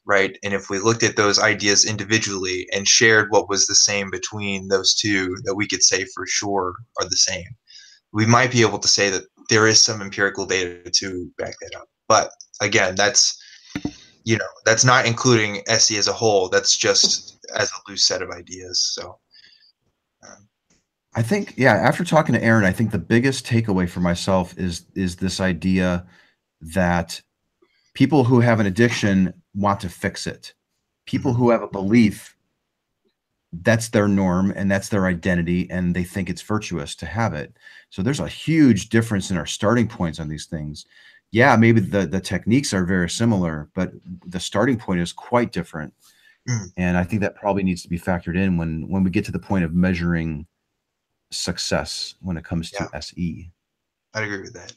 right? And if we looked at those ideas individually and shared what was the same between those two that we could say for sure are the same, we might be able to say that there is some empirical data to back that up. But again, that's, you know, that's not including SE as a whole. That's just as a loose set of ideas. So I think, yeah, after talking to Aaron, I think the biggest takeaway for myself is this idea that people who have an addiction want to fix it. People who have a belief, that's their norm and that's their identity, and they think it's virtuous to have it. So there's a huge difference in our starting points on these things. Yeah, maybe the techniques are very similar, but the starting point is quite different. And I think that probably needs to be factored in when we get to the point of measuring success when it comes to SE. I'd agree with that.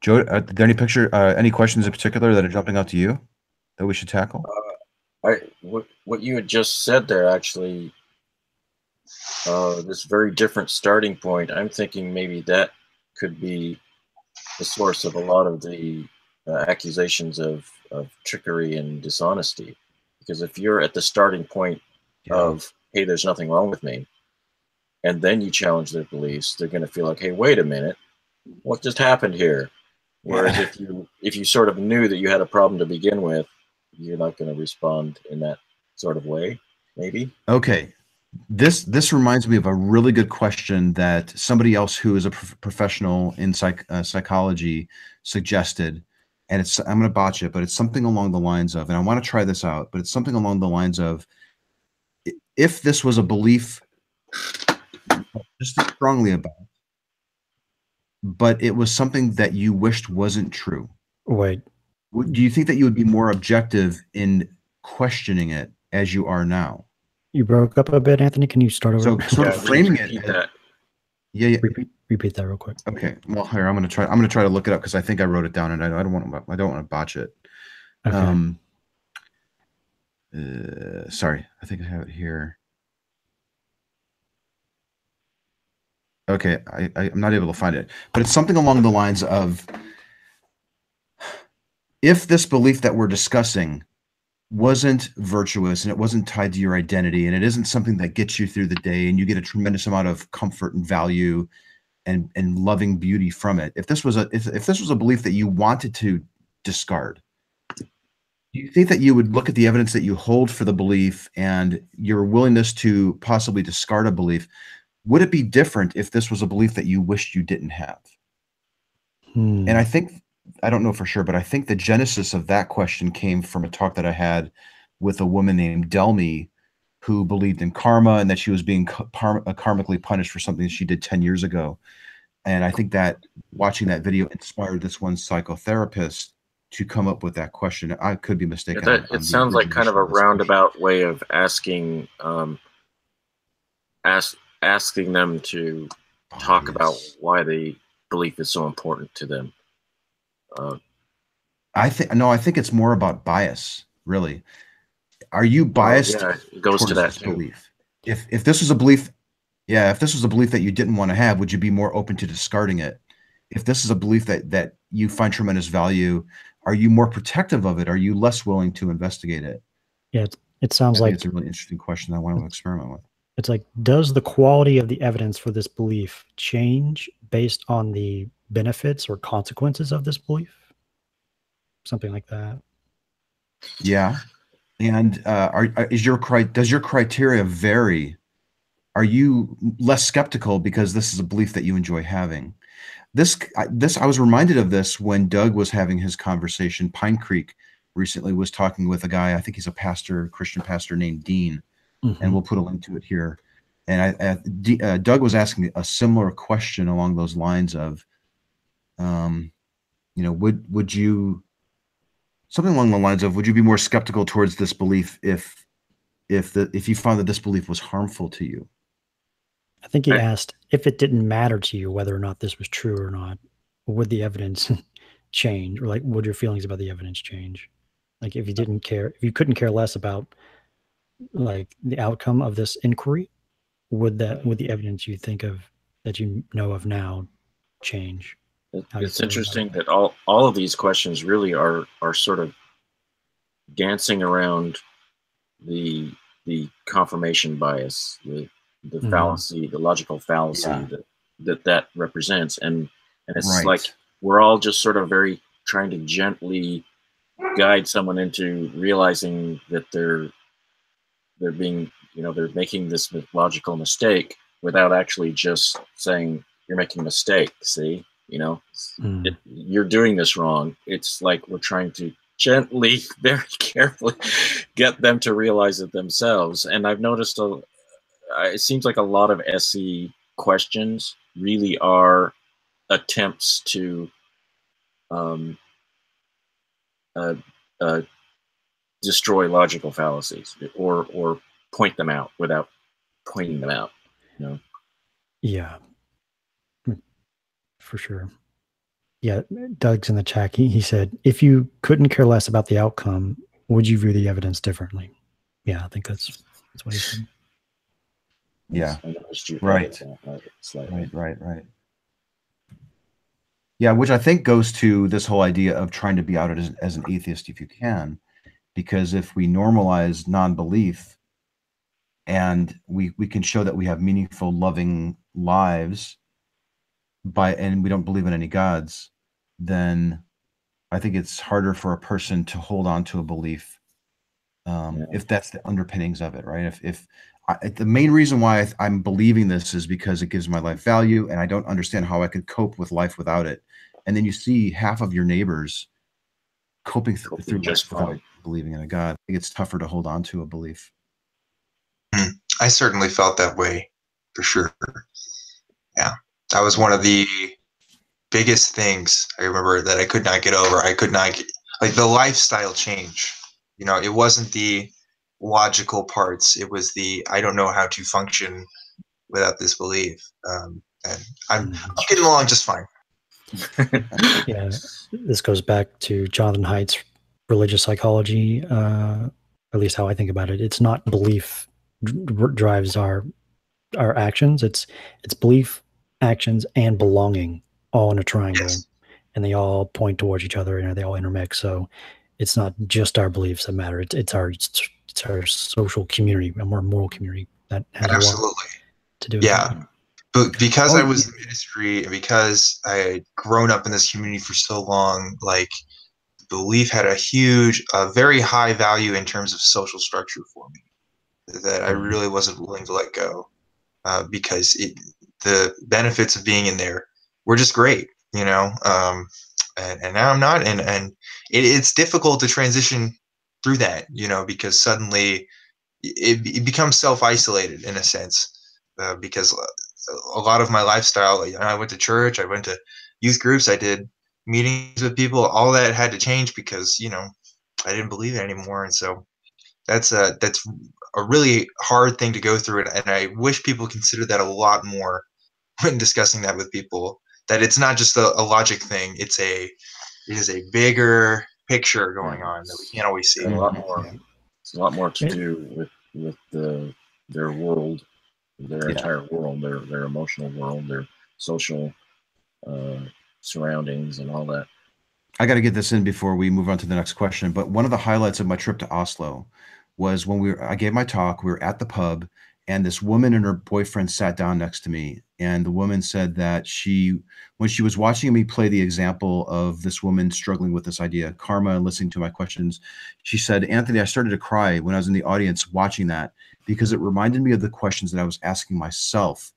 Joe, are there any questions in particular that are jumping out to you that we should tackle? What you had just said there, actually, this very different starting point, I'm thinking maybe that could be the source of a lot of the accusations of trickery and dishonesty. Because if you're at the starting point of, hey, there's nothing wrong with me, and then you challenge their beliefs, they're going to feel like, hey, wait a minute, what just happened here? Whereas if you sort of knew that you had a problem to begin with, you're not going to respond in that sort of way, maybe. Okay. This reminds me of a really good question that somebody else who is a professional in psychology suggested. And I'm going to botch it, but it's something along the lines of, and I want to try this out, but it's something along the lines of, if this was a belief just strongly about, but it was something that you wished wasn't true. Wait. Do you think that you would be more objective in questioning it as you are now? You broke up a bit, Anthony. Can you start over? So sort of framing it. Yeah. Repeat that real quick. Okay. Well, here I'm going to try to look it up because I think I wrote it down and I don't want to botch it. Okay. Sorry, I think I have it here. Okay, I'm not able to find it, but it's something along the lines of, if this belief that we're discussing wasn't virtuous and it wasn't tied to your identity and it isn't something that gets you through the day and you get a tremendous amount of comfort and value and loving beauty from it, if this was a belief that you wanted to discard, do you think that you would look at the evidence that you hold for the belief and your willingness to possibly discard a belief? Would it be different if this was a belief that you wished you didn't have? And I think, I don't know for sure, but I think the genesis of that question came from a talk that I had with a woman named Delmie, who believed in karma and that she was being karmically punished for something she did 10 years ago. And I think that watching that video inspired this one psychotherapist to come up with that question. I could be mistaken. Yeah, it sounds like kind of a roundabout way of asking them to talk about why the belief is so important to them. I think it's more about bias, really. Are you biased? It goes to that belief. If this was a belief, if this was a belief that you didn't want to have, would you be more open to discarding it? If this is a belief that you find tremendous value, are you more protective of it? Are you less willing to investigate it? Yeah, it sounds like it's a really interesting question I want to experiment with. It's like, does the quality of the evidence for this belief change based on the benefits or consequences of this belief? Something like that. Yeah. And does your criteria vary? Are you less skeptical because this is a belief that you enjoy having? I was reminded of this when Doug was having his conversation. PineCreek recently was talking with a guy, I think he's a Christian pastor named Dean. And we'll put a link to it here. And Doug was asking a similar question along those lines of, would you, something along the lines of, would you be more skeptical towards this belief if you found that this belief was harmful to you? I think he asked if it didn't matter to you whether or not this was true or not, would the evidence change, or like, would your feelings about the evidence change? Like, if you didn't care, if you couldn't care less about like the outcome of this inquiry, would the evidence you think of that you know of now change? It's interesting that all of these questions really are sort of dancing around the confirmation bias, the fallacy, the logical fallacy that represents, and it's like we're all just sort of very trying to gently guide someone into realizing that they're being, they're making this logical mistake without actually just saying you're making a mistake. See, you're doing this wrong. It's like we're trying to gently, very carefully get them to realize it themselves. And I've noticed it seems like a lot of SE questions really are attempts to destroy logical fallacies or point them out without pointing them out. Yeah, for sure. Yeah, Doug's in the chat. He said, if you couldn't care less about the outcome, would you view the evidence differently? Yeah, I think that's what he said. Yeah. Right. Right. Yeah, which I think goes to this whole idea of trying to be outed as an atheist if you can, because if we normalize non-belief and we can show that we have meaningful, loving lives and we don't believe in any gods, then I think it's harder for a person to hold on to a belief if that's the underpinnings of it, right? If the main reason why I'm believing this is because it gives my life value, and I don't understand how I could cope with life without it. And then you see half of your neighbors coping through life without believing in a God. I think it's tougher to hold on to a belief. I certainly felt that way, for sure. Yeah, that was one of the biggest things I remember that I could not get over. I could not get, like, the lifestyle change. It wasn't the logical parts. It was the, I don't know how to function without this belief. And I'm getting along just fine. Yeah, this goes back to Jonathan Haidt's religious psychology, at least how I think about it. It's not belief drives our actions. It's belief, actions, and belonging all in a triangle, and they all point towards each other, and they all intermix. So it's not just our beliefs that matter. It's our social community, a more moral community that has a lot to do with it. But because I was in ministry and because I had grown up in this community for so long, like, belief had a very high value in terms of social structure for me that I really wasn't willing to let go, because the benefits of being in there were just great, and now I'm not, and it's difficult to transition through that, because suddenly it becomes self-isolated in a sense, because a lot of my lifestyle, I went to church, I went to youth groups, I did meetings with people, all that had to change because, I didn't believe it anymore. And so that's a really hard thing to go through. And I wish people consider that a lot more when discussing that with people, that it's not just a logic thing. It is a bigger picture going on that we can't always see. A lot more. It's a lot more to do with their world, their entire world, their emotional world, their social surroundings, and all that. I got to get this in before we move on to the next question. But one of the highlights of my trip to Oslo was when I gave my talk. We were at the pub, and this woman and her boyfriend sat down next to me. And the woman said that when she was watching me play the example of this woman struggling with this idea, karma, and listening to my questions, she said, "Anthony, I started to cry when I was in the audience watching that, because it reminded me of the questions that I was asking myself,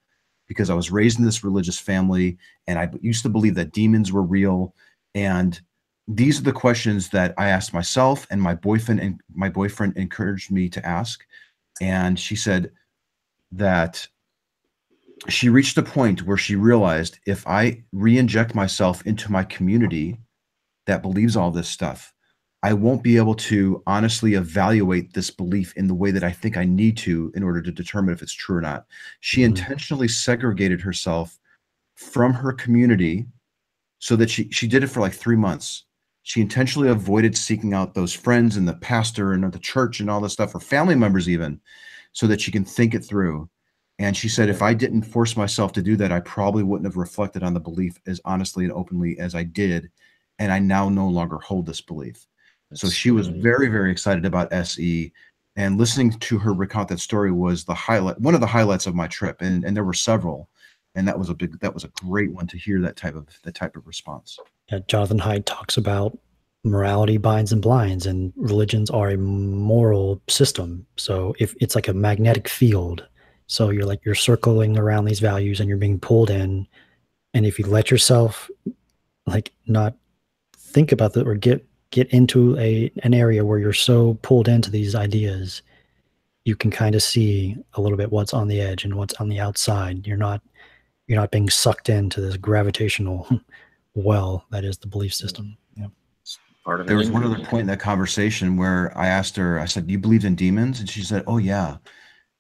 because I was raised in this religious family and I used to believe that demons were real. And these are the questions that I asked myself, and my boyfriend encouraged me to ask." And she said that she reached a point where she realized, if I re-inject myself into my community that believes all this stuff, I won't be able to honestly evaluate this belief in the way that I think I need to in order to determine if it's true or not. She intentionally segregated herself from her community so that she did it for like 3 months. She intentionally avoided seeking out those friends and the pastor and the church and all this stuff, or family members even, so that she can think it through. And she said, if I didn't force myself to do that, I probably wouldn't have reflected on the belief as honestly and openly as I did. And I now no longer hold this belief. So she was very, very excited about SE, and listening to her recount that story was one of the highlights of my trip. And there were several, and that was a great one to hear that type of response. Yeah, Jonathan Haidt talks about morality binds and blinds, and religions are a moral system. So if it's like a magnetic field, so you're circling around these values and you're being pulled in, and if you let yourself not think about that or get into an area where you're so pulled into these ideas, you can kind of see a little bit what's on the edge and what's on the outside. You're not being sucked into this gravitational well that is the belief system. Yeah. There was one other point in that conversation where I asked her, I said, "You believed in demons?" And she said, "Oh yeah."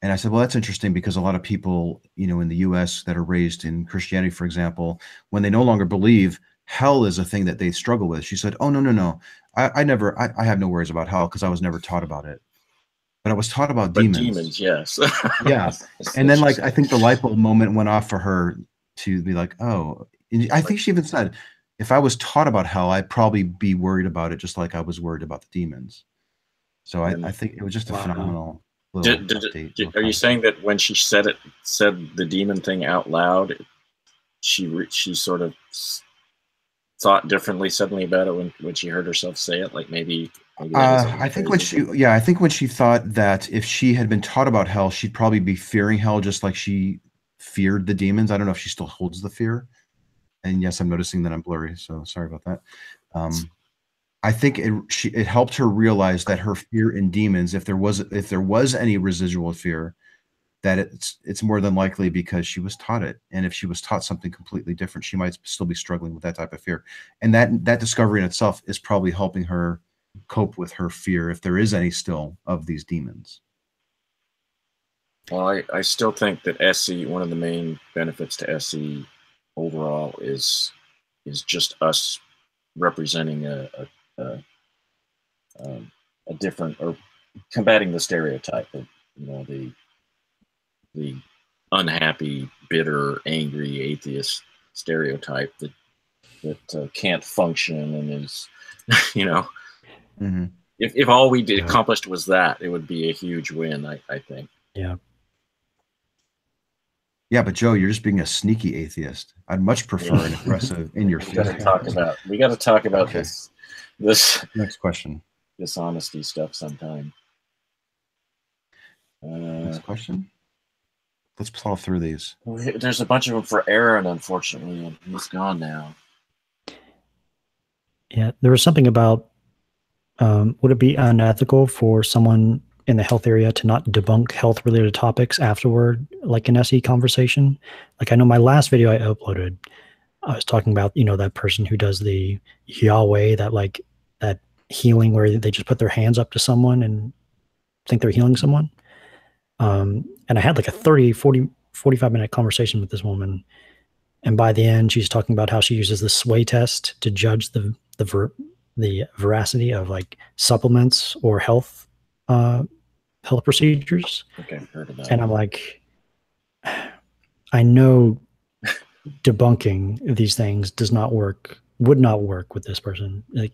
And I said, "Well, that's interesting, because a lot of people, in the US that are raised in Christianity, for example, when they no longer believe, hell is a thing that they struggle with." She said, "Oh, no. I have no worries about hell because I was never taught about it. But I was taught about demons." Demons, yes. Yeah. And then I think the light bulb moment went off for her to be like, oh, and I think she even said, if I was taught about hell, I'd probably be worried about it just like I was worried about the demons. So I think it was just a phenomenal little update. Are you saying that when she said the demon thing out loud, she sort of thought differently suddenly about it when she heard herself say it? Like maybe I think when she thought that if she had been taught about hell, she'd probably be fearing hell just like she feared the demons. I don't know if she still holds the fear. And yes, I'm noticing that I'm blurry, so sorry about that. I think it helped her realize that her fear in demons, if there was any residual fear, that it's more than likely because she was taught it. And if she was taught something completely different, she might still be struggling with that type of fear. And that discovery in itself is probably helping her cope with her fear, if there is any still, of these demons. Well, I still think that SE, one of the main benefits to SE overall is just us representing a different, or combating the stereotype of the unhappy, bitter, angry atheist stereotype that can't function and is, Mm-hmm. If all we did accomplished was that, it would be a huge win, I think. Yeah. Yeah, but Joe, you're just being a sneaky atheist. I'd much prefer an aggressive in your face. We got to talk about Okay. this Next question. dishonesty stuff sometime. Next question. Let's plow through these. There's a bunch of them for Aaron, unfortunately, and he's gone now. Yeah, there was something about would it be unethical for someone in the health area to not debunk health-related topics afterward, like an SE conversation? Like, I know my last video I uploaded, I was talking about, that person who does the Yahweh, that healing where they just put their hands up to someone and think they're healing someone. And I had like a 45-minute conversation with this woman. And by the end, she's talking about how she uses the sway test to judge the veracity of like supplements or health procedures. Okay, I've heard of that. And I'm like, I know debunking these things would not work with this person. Like,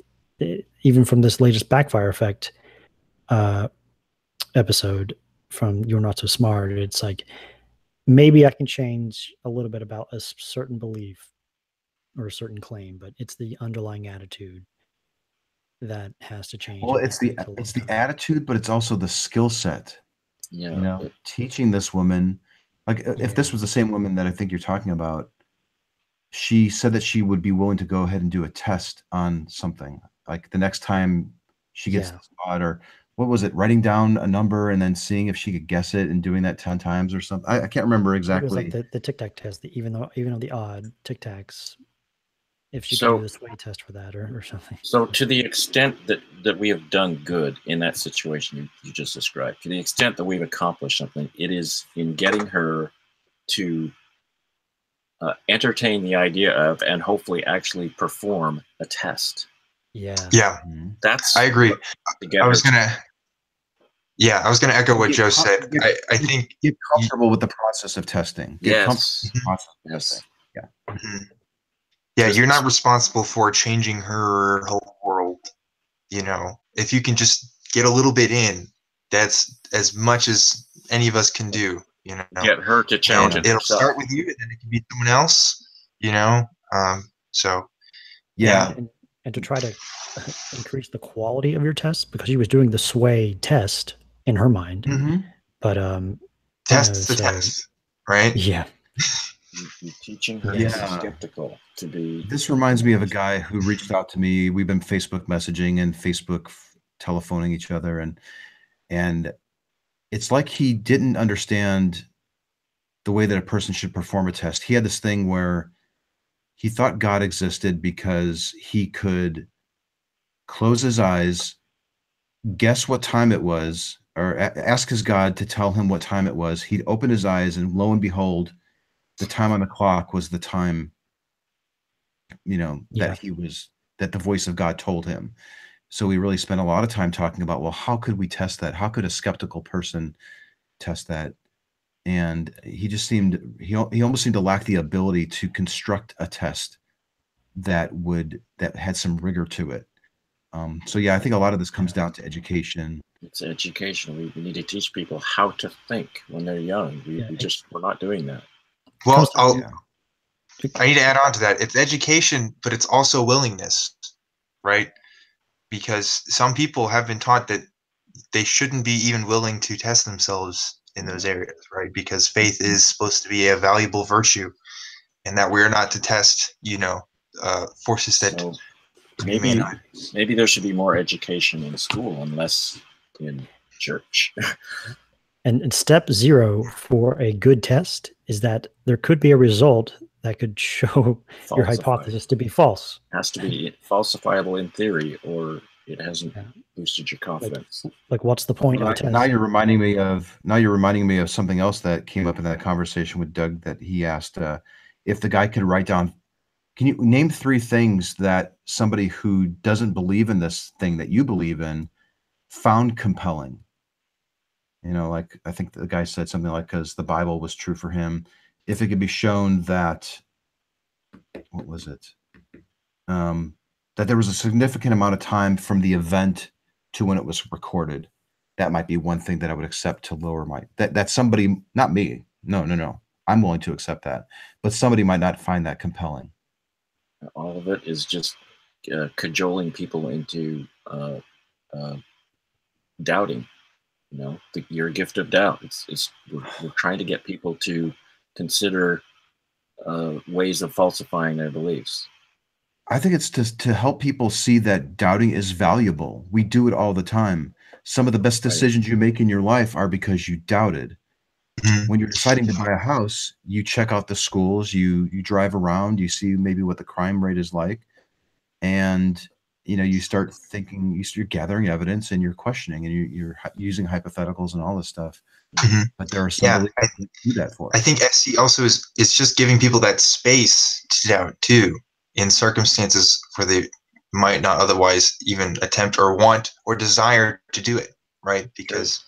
even from this latest Backfire Effect episode from You're Not So Smart, it's like, maybe I can change a little bit about a certain belief or a certain claim, but it's the underlying attitude that has to change. Well, it's the attitude, but it's also the skill set. Yeah. Teaching this woman, like if this was the same woman that I think you're talking about, she said that she would be willing to go ahead and do a test on something. Like the next time she gets the spot, or what was it, writing down a number and then seeing if she could guess it and doing that 10 times or something. I can't remember exactly. It was like the Tic Tac test, even though the odd Tic Tacs, if she could do the sway test for that or something. So to the extent that we have done good in that situation you just described, to the extent that we've accomplished something, it is in getting her to entertain the idea of, and hopefully actually perform a test. Yeah. Mm-hmm. I agree. I was gonna echo what Joe said. I think get comfortable with the process of testing. Get comfortable with the process of testing. Yeah. Mm-hmm. Yeah, you're not responsible for changing her whole world. You know, if you can just get a little bit in, that's as much as any of us can do. You know, get her to challenge it. It'll start with you, and then it can be someone else. You know, so yeah. And to try to increase the quality of your test, because she was doing the sway test in her mind. But test the test, right? Yeah. You're teaching her to be skeptical, to be. This reminds me of a guy who reached out to me. We've been Facebook messaging and Facebook telephoning each other, and it's like he didn't understand the way that a person should perform a test. He had this thing where he thought God existed because he could close his eyes, guess what time it was, or ask his God to tell him what time it was. He'd open his eyes, and lo and behold, the time on the clock was the time, that that the voice of God told him. So we really spent a lot of time talking about, well, how could we test that? How could a skeptical person test that? And he just he almost seemed to lack the ability to construct a test that had some rigor to it. So yeah, I think a lot of this comes down to education. It's education. We need to teach people how to think when they're young. We're not doing that. Well, I need to add on to that. It's education, but it's also willingness, right? Because some people have been taught that they shouldn't be even willing to test themselves in those areas, right? Because faith is supposed to be a valuable virtue, and that we're not to test, forces that maybe there should be more education in school and less in church. And step 0 for a good test is that there could be a result that could show your hypothesis to be false. It has to be falsifiable in theory, or it hasn't boosted your confidence. Like what's the point of the test? Now you're reminding me of something else that came up in that conversation with Doug, that he asked if the guy could write down. Can you name 3 things that somebody who doesn't believe in this thing that you believe in found compelling? Like I think the guy said something like, because the Bible was true for him. If it could be shown that, what was it? That there was a significant amount of time from the event to when it was recorded. That might be one thing that I would accept to lower that somebody, not me. No. I'm willing to accept that. But somebody might not find that compelling. All of it is just cajoling people into doubting. Your gift of doubt. We're trying to get people to consider ways of falsifying their beliefs. I think it's to help people see that doubting is valuable. We do it all the time. Some of the best decisions you make in your life are because you doubted. When you're deciding to buy a house, you check out the schools, you drive around, you see maybe what the crime rate is like, and you start thinking, you're gathering evidence, and you're questioning, and you're using hypotheticals and all this stuff. But there are some that do that for. I think SC also is just giving people that space to doubt too, in circumstances where they might not otherwise even attempt or want or desire to do it, right? Because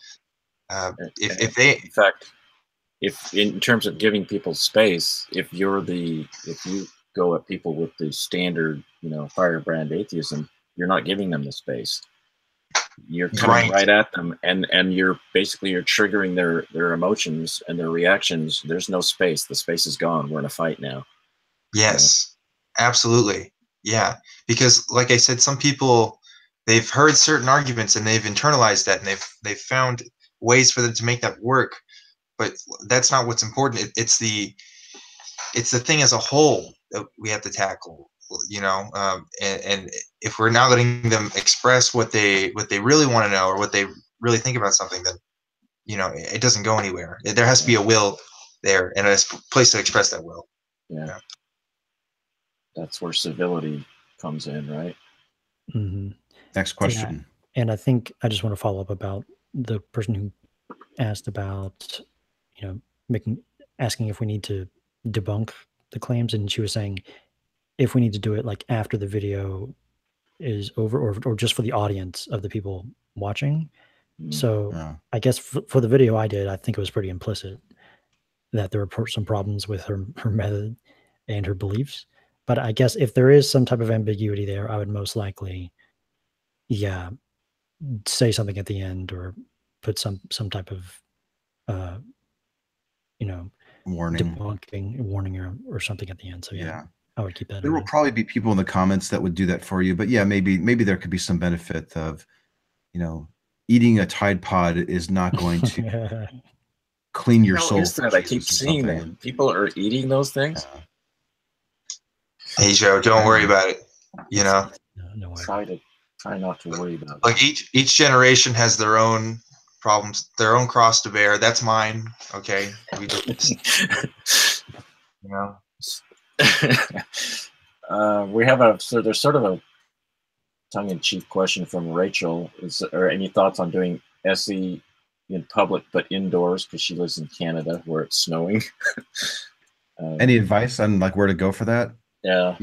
if in terms of giving people space, if you go at people with the standard, firebrand atheism, you're not giving them the space. You're coming right at them, and you're triggering their emotions and their reactions. There's no space. The space is gone. We're in a fight now. Yes, absolutely. Yeah, because like I said, some people, they've heard certain arguments and they've internalized that, and they've found ways for them to make that work. But that's not what's important. It's the thing as a whole that we have to tackle, and if we're not letting them express what they really want to know or what they really think about something, then it doesn't go anywhere. There has to be a will there and a place to express that will. Yeah. That's where civility comes in, right? Next question. And I think I just want to follow up about the person who asked about asking if we need to debunk the claims, and she was saying if we need to do it like after the video is over, or just for the audience of the people watching. So I guess for the video I did, I think it was pretty implicit that there were some problems with her method and her beliefs. But I guess if there is some type of ambiguity there, I would most likely yeah, say something at the end or put some type of warning or something at the end. So yeah. I would keep that. There will probably be people in the comments that would do that for you, but yeah, maybe there could be some benefit of, eating a Tide Pod is not going to clean your soul. Is that? I keep seeing that people are eating those things. Hey Joe, don't worry about it. No try not to worry about it. Like each generation has their own problems, their own cross to bear. That's mine. Okay. We have there's sort of a tongue-in-cheek question from Rachel. Is there any thoughts on doing SE in public but indoors, because she lives in Canada where it's snowing? Any advice on where to go for that? Yeah.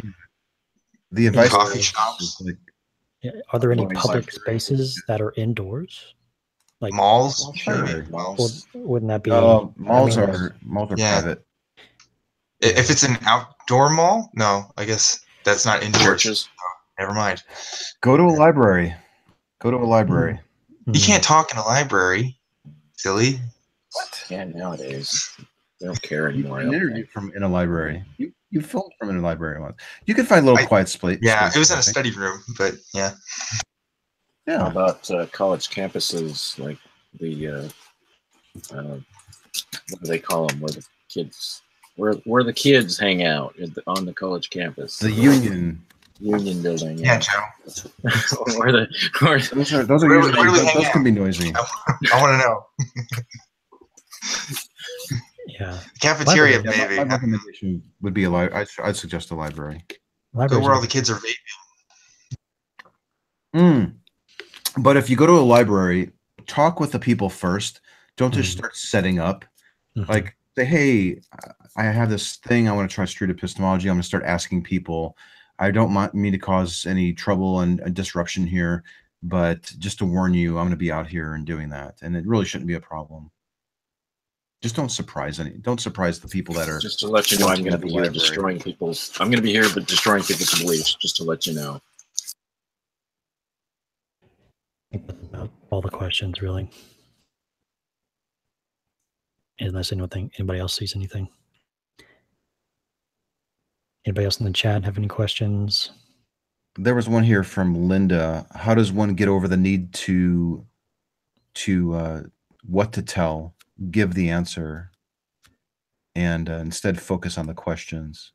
The advice coffee shops. Are there any public spaces that are indoors? Like malls? Sure. Malls. Wouldn't that be? Malls are private. If it's an outdoor mall, no, I guess that's not indoors. Churches. Never mind. Go to a library. You can't talk in a library, silly. What? Yeah, nowadays they don't care anymore. You can interview from in a library. You filmed from in a library once. You could find a little quiet space. Yeah, it was in a study room, but yeah. Yeah. How about college campuses, like the what do they call them? Where the kids hang out on the college campus. The Union building. Yeah, Joe. Those can be noisy. I want to know. Yeah. Cafeteria, maybe. My recommendation would be I'd suggest a library. Go where all the kids are vaping. But if you go to a library, talk with the people first. Don't just start setting up. Like, say, hey, I have this thing. I want to try street epistemology. I'm going to start asking people. I don't mean to cause any trouble and disruption here, but just to warn you, I'm going to be out here and doing that. And it really shouldn't be a problem. Just don't surprise the people that are. Just to let you know, I'm going to be here destroying people's. I'm going to be here, but destroying people's beliefs. Just to let you know. About all the questions, really. Unless anybody else sees anything. Anybody else in the chat have any questions? There was one here from Linda. How does one get over the need to what to tell, give the answer, and instead focus on the questions?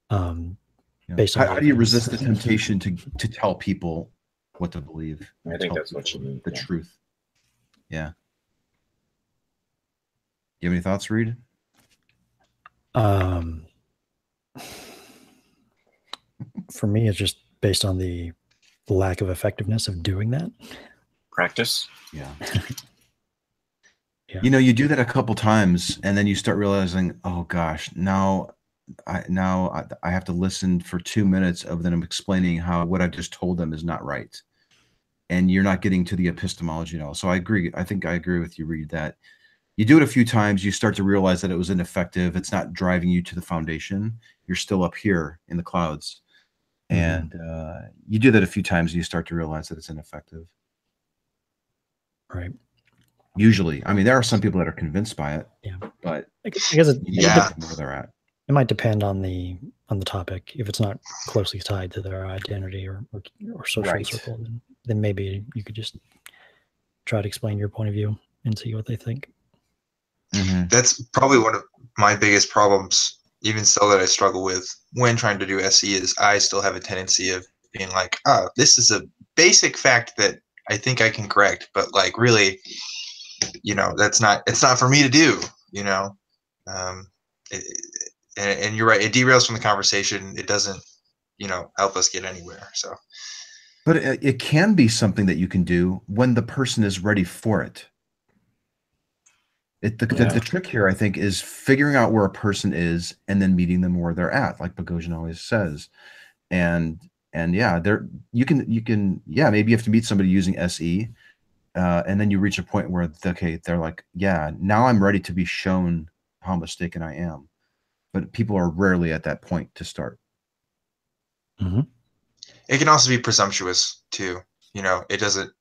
Based on how do you resist the temptation to tell people what to believe? I think that's what you mean. The truth. Yeah. You have any thoughts, Reid? For me, it's just based on the lack of effectiveness of doing that. Practice. Yeah. Yeah. You do that a couple times, and then you start realizing, oh gosh, now I have to listen for 2 minutes of them explaining how what I just told them is not right, and you're not getting to the epistemology at all. So I agree. I think I agree with you, Reid, that you do it a few times, you start to realize that it was ineffective. It's not driving you to the foundation. You're still up here in the clouds. And you do that a few times, and you start to realize that it's ineffective. Right. Usually. I mean, there are some people that are convinced by it. Yeah. But I guess where they're at. It might depend on the topic. If it's not closely tied to their identity or social circle, then maybe you could just try to explain your point of view and see what they think. That's probably one of my biggest problems, even still, that I struggle with when trying to do SE, is I still have a tendency of being like, oh, this is a basic fact that I think I can correct, but really, it's not for me to do, and you're right. It derails from the conversation. It doesn't, help us get anywhere. So, but it can be something that you can do when the person is ready for it. The trick here, I think, is figuring out where a person is and then meeting them where they're at, like Bogosian always says. And yeah, you can maybe you have to meet somebody using SE, and then you reach a point where they're like, yeah, now I'm ready to be shown how mistaken I am. But people are rarely at that point to start. It can also be presumptuous too. You know, it doesn't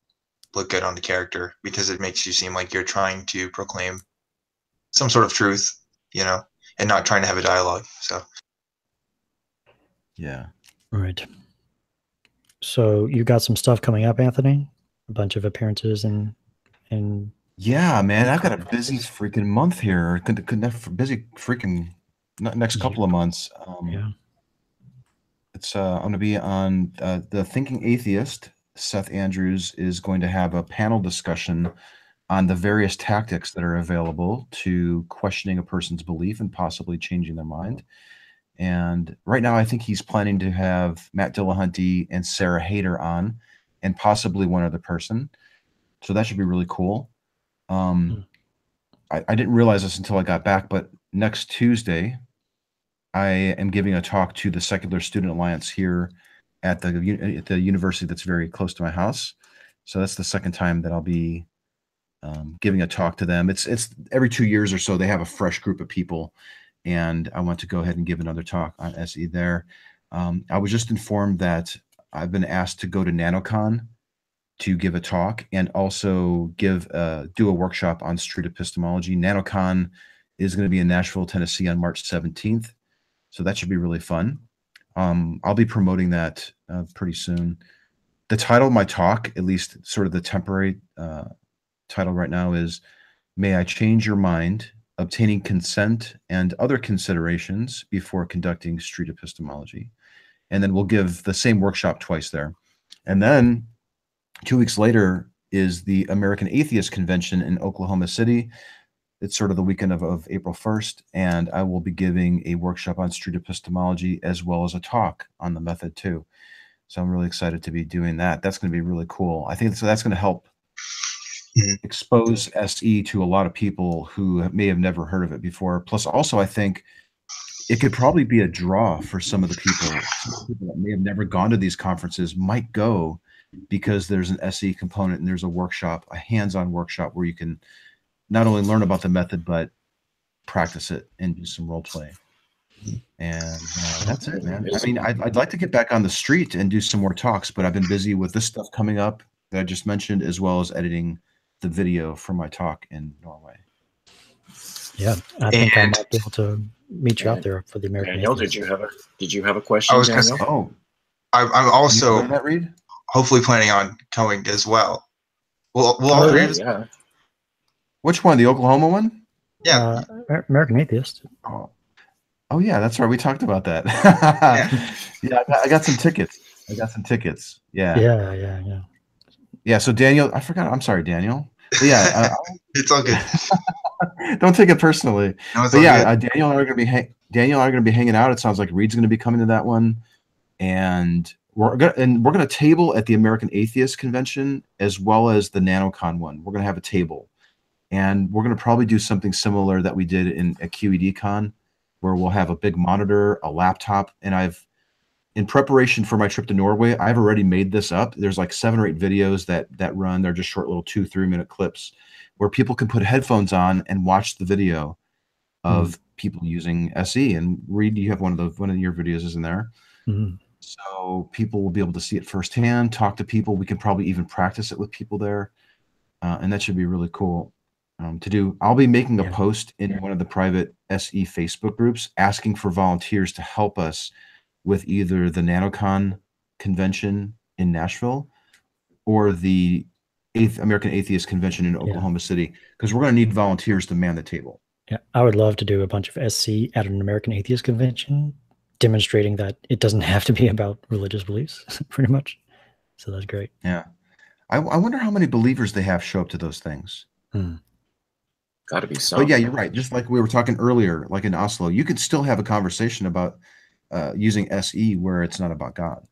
look good on the character because it makes you seem like you're trying to proclaim some sort of truth, you know, and not trying to have a dialogue. So, yeah. Right. So you got some stuff coming up, Anthony? A bunch of appearances and yeah, man, I've got a busy freaking month here. Busy freaking next couple of months. Yeah. It's I'm going to be on the Thinking Atheist. Seth Andrews is going to have a panel discussion on the various tactics that are available to questioning a person's belief and possibly changing their mind. And right now, I think he's planning to have Matt Dillahunty and Sarah Hayter on, and possibly one other person. So that should be really cool. I didn't realize this until I got back, but next Tuesday, I am giving a talk to the Secular Student Alliance here at the university that's very close to my house. So that's the second time that I'll be giving a talk to them. It's every 2 years or so they have a fresh group of people, and I want to go ahead and give another talk on SE there. I was just informed that I've been asked to go to NanoCon to give a talk and also do a workshop on street epistemology. NanoCon is going to be in Nashville, Tennessee on March 17th. So that should be really fun. I'll be promoting that pretty soon. The title of my talk, at least sort of the temporary title right now, is May I Change Your Mind, Obtaining Consent and Other Considerations Before Conducting Street Epistemology. And then we'll give the same workshop twice there. And then 2 weeks later is the American Atheist Convention in Oklahoma City. It's sort of the weekend of April 1st, and I will be giving a workshop on street epistemology as well as a talk on the method too. So I'm really excited to be doing that. That's going to be really cool. I think so that's going to help expose SE to a lot of people who may have never heard of it before. Plus, also, I think it could probably be a draw for some of the people that may have never gone to these conferences might go because there's an SE component and there's a workshop, a hands-on workshop where you can not only learn about the method, but practice it and do some role play. And that's it, man. I mean, I'd like to get back on the street and do some more talks, but I've been busy with this stuff coming up that I just mentioned, as well as editing the video for my talk in Norway. Yeah, I think I might be able to meet you out there for the American Daniel, Atheist. did you have a question? I was going to say, I'm also hopefully planning on going as well. We'll all three of us. Yeah. Which one? The Oklahoma one? Yeah. American Atheist. Oh yeah, that's right. We talked about that. Yeah, I got some tickets. Yeah. Yeah. So Daniel, I forgot. I'm sorry, Daniel. But yeah, it's all good. Don't take it personally. No, but yeah, Daniel and I are going to be hanging out. It sounds like Reid's going to be coming to that one, and we're going to table at the American Atheist Convention as well as the NanoCon one. We're going to have a table, and we're going to probably do something similar that we did at QEDCon, where we'll have a big monitor, a laptop, and in preparation for my trip to Norway, I've already made this up. There's like 7 or 8 videos that run. They're just short little 2-3 minute clips where people can put headphones on and watch the video of people using SE. And Reid, you have one of your videos is in there. Mm-hmm. So people will be able to see it firsthand, talk to people. We can probably even practice it with people there. And that should be really cool to do. I'll be making a post in one of the private SE Facebook groups asking for volunteers to help us with either the NanoCon convention in Nashville or the American Atheist Convention in Oklahoma City, because we're going to need volunteers to man the table. Yeah, I would love to do a bunch of SC at an American Atheist Convention, demonstrating that it doesn't have to be about religious beliefs, pretty much. So that's great. Yeah. I wonder how many believers they have show up to those things. Got to be some. But yeah, you're right. Just like we were talking earlier, like in Oslo, you could still have a conversation about using SE where it's not about God.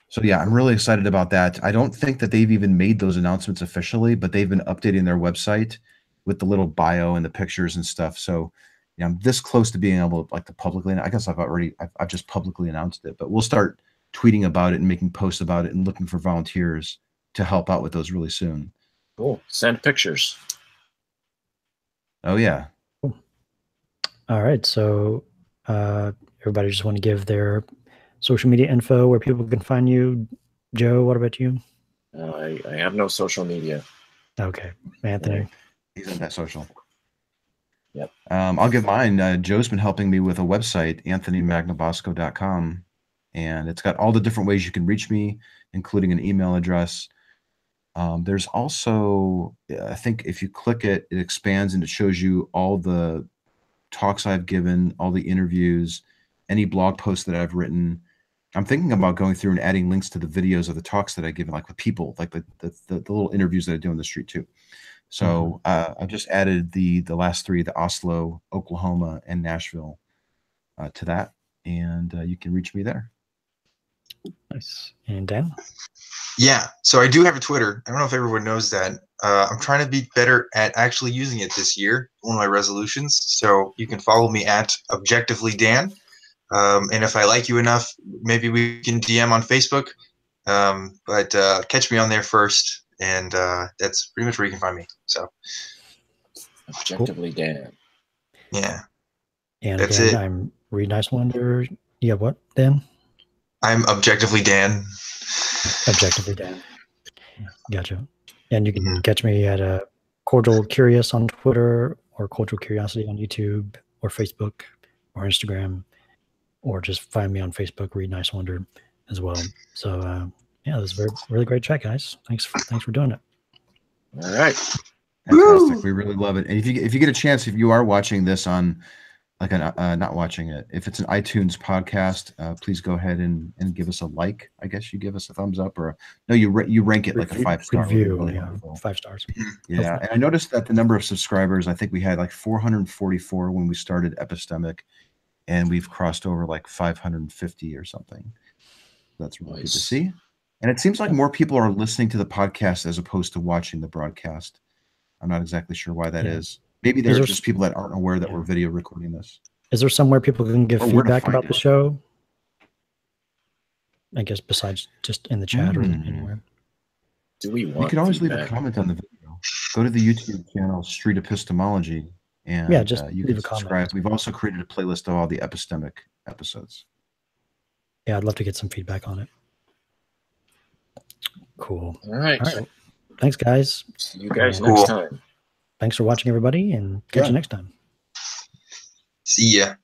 So yeah, I'm really excited about that. I don't think that they've even made those announcements officially, but they've been updating their website with the little bio and the pictures and stuff. So yeah, I'm this close to being able to publicly, I guess I've just publicly announced it, but we'll start tweeting about it and making posts about it and looking for volunteers to help out with those really soon. Cool. Send pictures. Oh yeah. Cool. All right. So everybody just want to give their social media info where people can find you, Joe, what about you? I have no social media. Okay, Anthony. He's not that social. Yep. I'll give mine. Joe's been helping me with a website, anthonymagnabosco.com, and it's got all the different ways you can reach me, including an email address. There's also, I think if you click it, it expands and it shows you all the talks I've given, all the interviews, any blog posts that I've written. I'm thinking about going through and adding links to the videos of the talks that I give, like with people, like the little interviews that I do on the street too. So I've just added the last three, the Oslo, Oklahoma, and Nashville to that, and you can reach me there. Nice. And Dan? Yeah, so I do have a Twitter. I don't know if everyone knows that. I'm trying to be better at actually using it this year, one of my resolutions. So you can follow me at Objectively Dan. And if I like you enough, maybe we can DM on Facebook. But catch me on there first. And that's pretty much where you can find me. So Objectively Dan. Yeah. And that's again, it. I'm Reid Wonder. Yeah, what, Dan? I'm Objectively Dan. Objectively Dan. Gotcha. And you can catch me at Cordial Curious on Twitter, or Cordial Curiosity on YouTube, or Facebook, or Instagram, or just find me on Facebook, Reid Wonder, as well. So yeah, this is a really great chat, guys. Thanks for doing it. All right. Fantastic. We really love it. And if you get a chance, if you are watching this on like not watching it, if it's an iTunes podcast, please go ahead and give us a like. I guess you give us a thumbs up, or no, you rank it like a 5-star review. Really Yeah, wonderful. 5 stars. Yeah, and I noticed that the number of subscribers, I think we had like 444 when we started Epistemic, and we've crossed over like 550 or something. That's really good to see. And it seems like more people are listening to the podcast as opposed to watching the broadcast. I'm not exactly sure why that is. Maybe there's just people that aren't aware that we're video recording this. Is there somewhere people can give feedback about the it? show? I guess besides just in the chat or anywhere. Do we want? You can always feedback? leave a comment on the video. Go to the YouTube channel Street Epistemology, and just you leave can a comment. subscribe. We've also created a playlist of all the Epistemic episodes. Yeah, I'd love to get some feedback on it. Cool. All right. Thanks, guys. See you guys next time. Thanks for watching, everybody, and catch you next time. See ya.